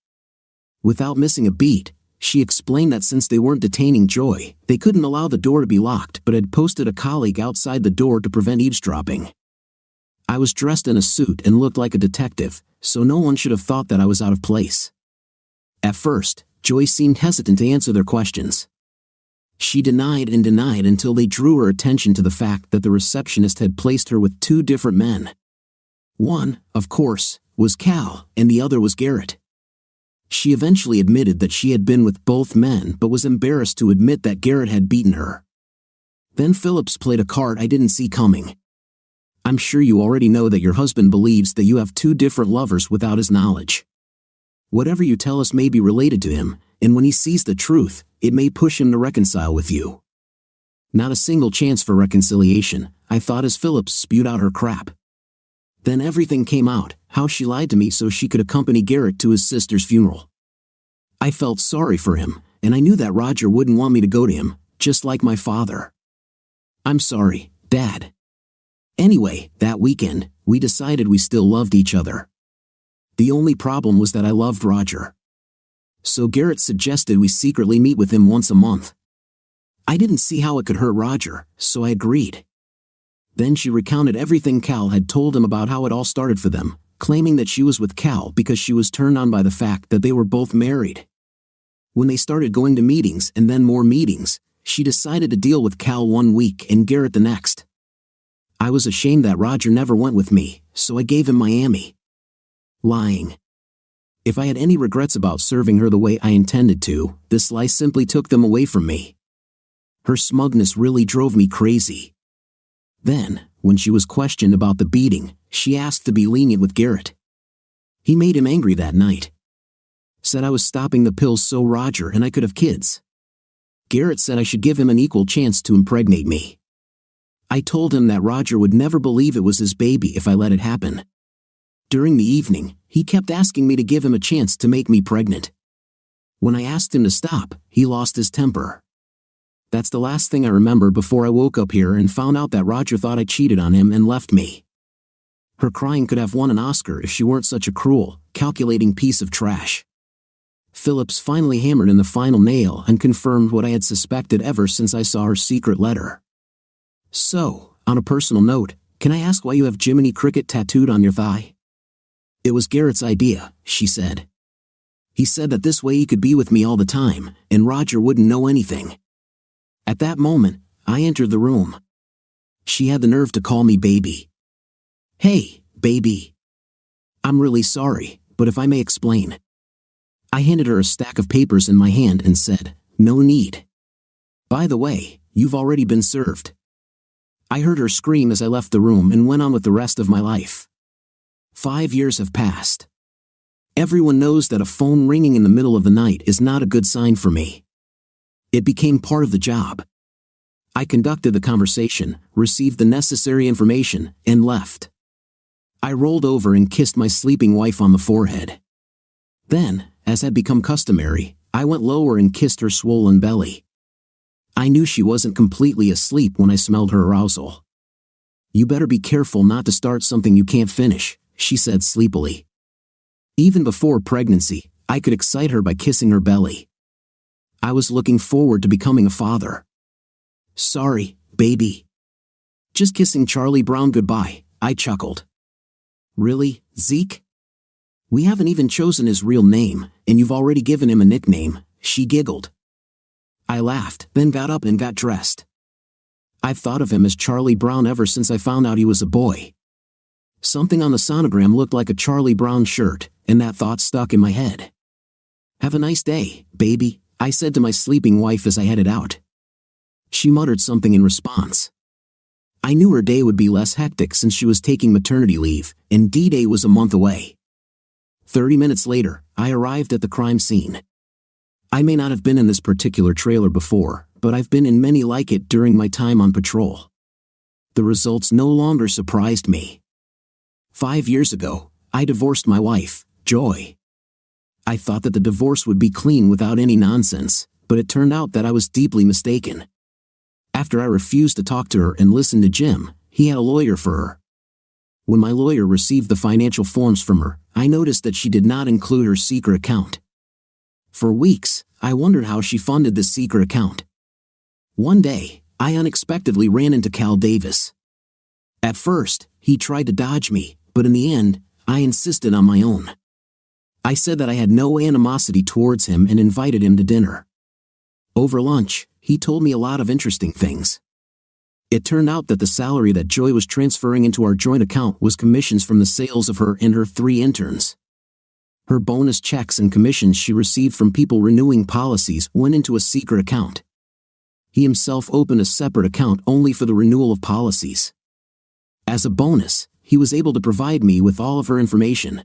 Without missing a beat, she explained that since they weren't detaining Joy, they couldn't allow the door to be locked but had posted a colleague outside the door to prevent eavesdropping. I was dressed in a suit and looked like a detective, so no one should have thought that I was out of place. At first, Joy seemed hesitant to answer their questions. She denied and denied until they drew her attention to the fact that the receptionist had placed her with 2 different men. One, of course, was Cal, and the other was Garrett. She eventually admitted that she had been with both men but was embarrassed to admit that Garrett had beaten her. Then Phillips played a card I didn't see coming. I'm sure you already know that your husband believes that you have 2 different lovers without his knowledge. Whatever you tell us may be related to him, and when he sees the truth, it may push him to reconcile with you. Not a single chance for reconciliation, I thought as Phillips spewed out her crap. Then everything came out, how she lied to me so she could accompany Garrett to his sister's funeral. I felt sorry for him, and I knew that Roger wouldn't want me to go to him, just like my father. I'm sorry, Dad. Anyway, that weekend, we decided we still loved each other. The only problem was that I loved Roger. So Garrett suggested we secretly meet with him once a month. I didn't see how it could hurt Roger, so I agreed. Then she recounted everything Cal had told him about how it all started for them, claiming that she was with Cal because she was turned on by the fact that they were both married. When they started going to meetings and then more meetings, she decided to deal with Cal one week and Garrett the next. I was ashamed that Roger never went with me, so I gave him Miami. Lying. If I had any regrets about serving her the way I intended to, this lie simply took them away from me. Her smugness really drove me crazy. Then, when she was questioned about the beating, she asked to be lenient with Garrett. He made him angry that night. Said I was stopping the pills so Roger and I could have kids. Garrett said I should give him an equal chance to impregnate me. I told him that Roger would never believe it was his baby if I let it happen. During the evening, he kept asking me to give him a chance to make me pregnant. When I asked him to stop, he lost his temper. That's the last thing I remember before I woke up here and found out that Roger thought I cheated on him and left me. Her crying could have won an Oscar if she weren't such a cruel, calculating piece of trash. Phillips finally hammered in the final nail and confirmed what I had suspected ever since I saw her secret letter. "So, on a personal note, can I ask why you have Jiminy Cricket tattooed on your thigh?" "It was Garrett's idea," she said. "He said that this way he could be with me all the time, and Roger wouldn't know anything." At that moment, I entered the room. She had the nerve to call me baby. "Hey, baby. I'm really sorry, but if I may explain." I handed her a stack of papers in my hand and said, "No need. By the way, you've already been served." I heard her scream as I left the room and went on with the rest of my life. 5 years have passed. Everyone knows that a phone ringing in the middle of the night is not a good sign for me. It became part of the job. I conducted the conversation, received the necessary information, and left. I rolled over and kissed my sleeping wife on the forehead. Then, as had become customary, I went lower and kissed her swollen belly. I knew she wasn't completely asleep when I smelled her arousal. "You better be careful not to start something you can't finish," she said sleepily. Even before pregnancy, I could excite her by kissing her belly. I was looking forward to becoming a father. "Sorry, baby. Just kissing Charlie Brown goodbye," I chuckled. "Really, Zeke? We haven't even chosen his real name, and you've already given him a nickname," she giggled. I laughed, then got up and got dressed. I've thought of him as Charlie Brown ever since I found out he was a boy. Something on the sonogram looked like a Charlie Brown shirt, and that thought stuck in my head. "Have a nice day, baby," I said to my sleeping wife as I headed out. She muttered something in response. I knew her day would be less hectic since she was taking maternity leave, and D-Day was a month away. 30 minutes later, I arrived at the crime scene. I may not have been in this particular trailer before, but I've been in many like it during my time on patrol. The results no longer surprised me. 5 years ago, I divorced my wife, Joy. I thought that the divorce would be clean without any nonsense, but it turned out that I was deeply mistaken. After I refused to talk to her and listen to Jim, he had a lawyer for her. When my lawyer received the financial forms from her, I noticed that she did not include her secret account. For weeks, I wondered how she funded this secret account. One day, I unexpectedly ran into Cal Davis. At first, he tried to dodge me, but in the end, I insisted on my own. I said that I had no animosity towards him and invited him to dinner. Over lunch, he told me a lot of interesting things. It turned out that the salary that Joy was transferring into our joint account was commissions from the sales of her and her 3 interns. Her bonus checks and commissions she received from people renewing policies went into a secret account. He himself opened a separate account only for the renewal of policies. As a bonus, he was able to provide me with all of her information.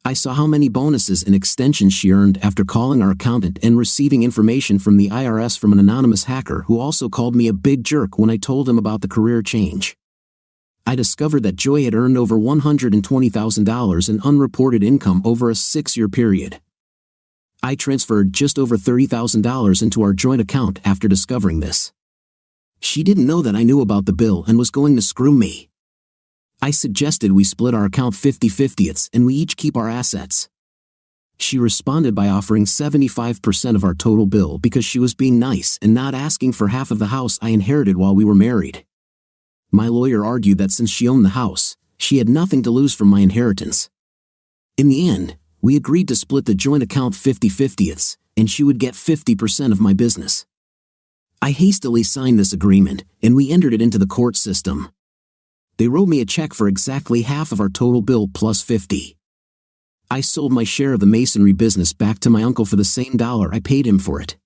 I saw how many bonuses and extensions she earned after calling our accountant and receiving information from the IRS from an anonymous hacker who also called me a big jerk when I told him about the career change. I discovered that Joy had earned over $120,000 in unreported income over a 6-year period. I transferred just over $30,000 into our joint account after discovering this. She didn't know that I knew about the bill and was going to screw me. I suggested we split our account 50-50 and we each keep our assets. She responded by offering 75% of our total bill because she was being nice and not asking for half of the house I inherited while we were married. My lawyer argued that since she owned the house, she had nothing to lose from my inheritance. In the end, we agreed to split the joint account 50-50 and she would get 50% of my business. I hastily signed this agreement and we entered it into the court system. They wrote me a check for exactly half of our total bill plus 50. I sold my share of the masonry business back to my uncle for the same dollar I paid him for it.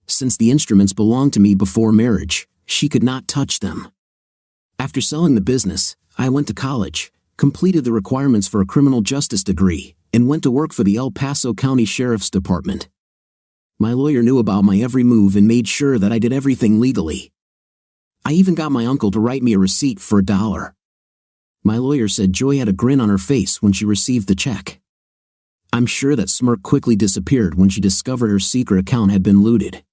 Since the instruments belonged to me before marriage, she could not touch them. After selling the business, I went to college, completed the requirements for a criminal justice degree, and went to work for the El Paso County Sheriff's Department. My lawyer knew about my every move and made sure that I did everything legally. I even got my uncle to write me a receipt for $1. My lawyer said Joy had a grin on her face when she received the check. I'm sure that smirk quickly disappeared when she discovered her secret account had been looted.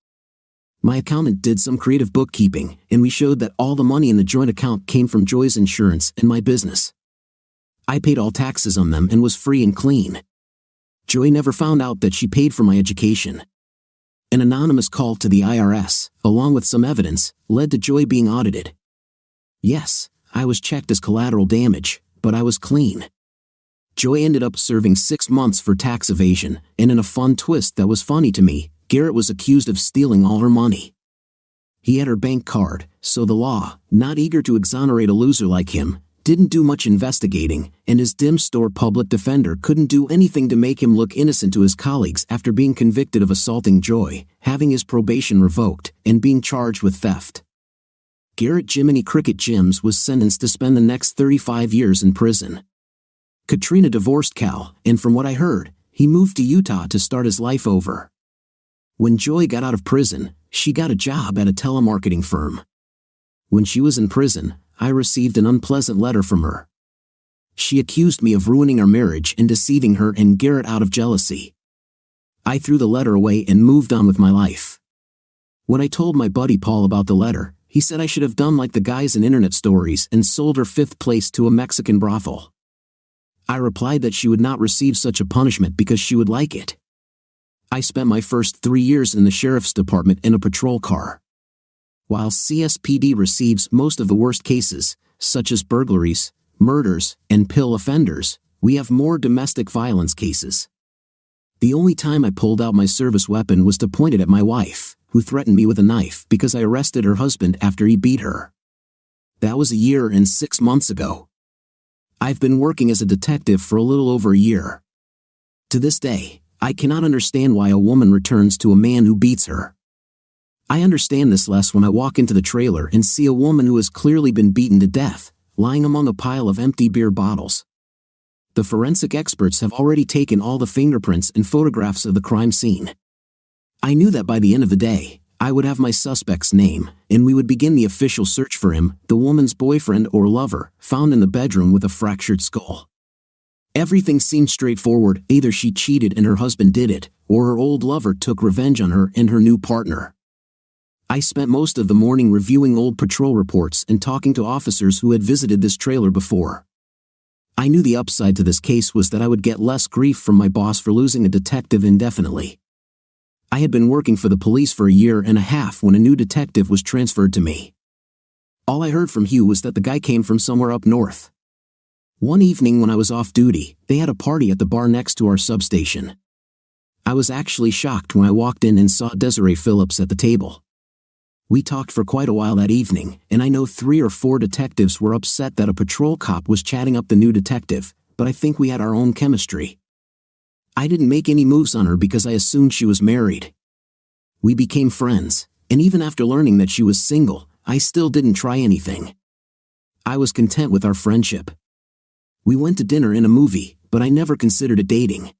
My accountant did some creative bookkeeping, and we showed that all the money in the joint account came from Joy's insurance and my business. I paid all taxes on them and was free and clean. Joy never found out that she paid for my education. An anonymous call to the IRS, along with some evidence, led to Joy being audited. Yes, I was checked as collateral damage, but I was clean. Joy ended up serving 6 months for tax evasion, and in a fun twist that was funny to me, Garrett was accused of stealing all her money. He had her bank card, so the law, not eager to exonerate a loser like him, didn't do much investigating, and his dim store public defender couldn't do anything to make him look innocent to his colleagues after being convicted of assaulting Joy, having his probation revoked, and being charged with theft. Garrett Jiminy Cricket Jims was sentenced to spend the next 35 years in prison. Katrina divorced Cal, and from what I heard, he moved to Utah to start his life over. When Joy got out of prison, she got a job at a telemarketing firm. When she was in prison, I received an unpleasant letter from her. She accused me of ruining our marriage and deceiving her and Garrett out of jealousy. I threw the letter away and moved on with my life. When I told my buddy Paul about the letter, he said I should have done like the guys in internet stories and sold her 5th place to a Mexican brothel. I replied that she would not receive such a punishment because she would like it. I spent my first 3 years in the sheriff's department in a patrol car. While CSPD receives most of the worst cases, such as burglaries, murders, and pill offenders, we have more domestic violence cases. The only time I pulled out my service weapon was to point it at my wife, who threatened me with a knife because I arrested her husband after he beat her. That was a year and 6 months ago. I've been working as a detective for a little over a year. To this day, I cannot understand why a woman returns to a man who beats her. I understand this less when I walk into the trailer and see a woman who has clearly been beaten to death, lying among a pile of empty beer bottles. The forensic experts have already taken all the fingerprints and photographs of the crime scene. I knew that by the end of the day, I would have my suspect's name, and we would begin the official search for him, the woman's boyfriend or lover, found in the bedroom with a fractured skull. Everything seemed straightforward. Either she cheated and her husband did it, or her old lover took revenge on her and her new partner. I spent most of the morning reviewing old patrol reports and talking to officers who had visited this trailer before. I knew the upside to this case was that I would get less grief from my boss for losing a detective indefinitely. I had been working for the police for a year and a half when a new detective was transferred to me. All I heard from Hugh was that the guy came from somewhere up north. One evening when I was off duty, they had a party at the bar next to our substation. I was actually shocked when I walked in and saw Desiree Phillips at the table. We talked for quite a while that evening, and I know 3 or 4 detectives were upset that a patrol cop was chatting up the new detective, but I think we had our own chemistry. I didn't make any moves on her because I assumed she was married. We became friends, and even after learning that she was single, I still didn't try anything. I was content with our friendship. We went to dinner and a movie, but I never considered it dating.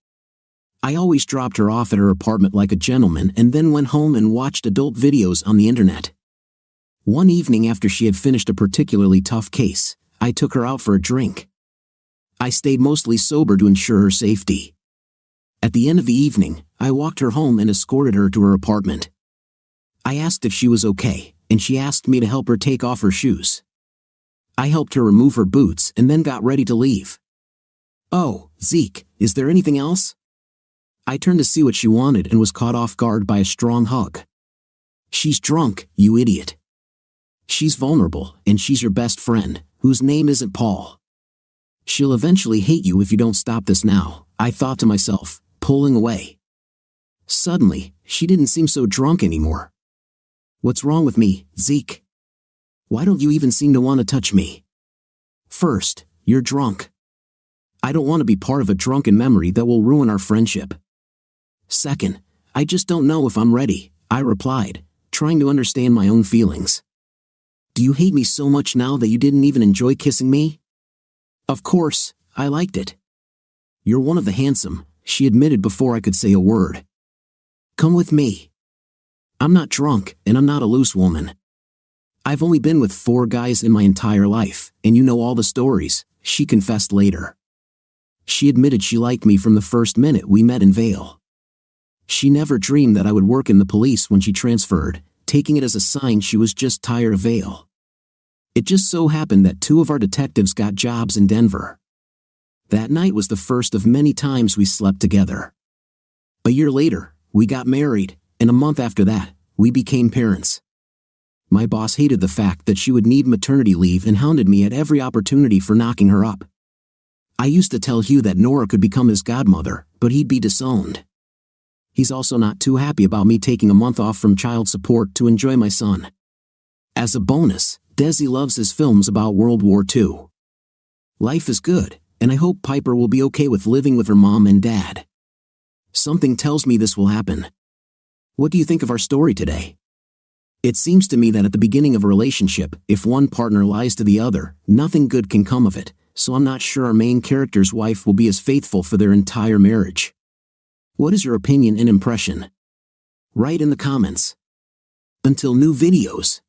I always dropped her off at her apartment like a gentleman and then went home and watched adult videos on the internet. One evening after she had finished a particularly tough case, I took her out for a drink. I stayed mostly sober to ensure her safety. At the end of the evening, I walked her home and escorted her to her apartment. I asked if she was okay, and she asked me to help her take off her shoes. I helped her remove her boots and then got ready to leave. "Oh, Zeke, is there anything else?" I turned to see what she wanted and was caught off guard by a strong hug. "She's drunk, you idiot. She's vulnerable, and she's your best friend, whose name isn't Paul. She'll eventually hate you if you don't stop this now," I thought to myself, pulling away. Suddenly, she didn't seem so drunk anymore. "What's wrong with me, Zeke? Why don't you even seem to want to touch me? First, you're drunk. I don't want to be part of a drunken memory that will ruin our friendship. Second, I just don't know if I'm ready," I replied, trying to understand my own feelings. "Do you hate me so much now that you didn't even enjoy kissing me?" "Of course, I liked it." "You're one of the handsome," she admitted before I could say a word. "Come with me. I'm not drunk, and I'm not a loose woman. I've only been with 4 guys in my entire life, and you know all the stories," she confessed later. She admitted she liked me from the first minute we met in Vail. She never dreamed that I would work in the police when she transferred, taking it as a sign she was just tired of Vail. It just so happened that 2 of our detectives got jobs in Denver. That night was the first of many times we slept together. A year later, we got married, and a month after that, we became parents. My boss hated the fact that she would need maternity leave and hounded me at every opportunity for knocking her up. I used to tell Hugh that Nora could become his godmother, but he'd be disowned. He's also not too happy about me taking a month off from child support to enjoy my son. As a bonus, Desi loves his films about World War II. Life is good, and I hope Piper will be okay with living with her mom and dad. Something tells me this will happen. What do you think of our story today? It seems to me that at the beginning of a relationship, if one partner lies to the other, nothing good can come of it, so I'm not sure our main character's wife will be as faithful for their entire marriage. What is your opinion and impression? Write in the comments. Until new videos.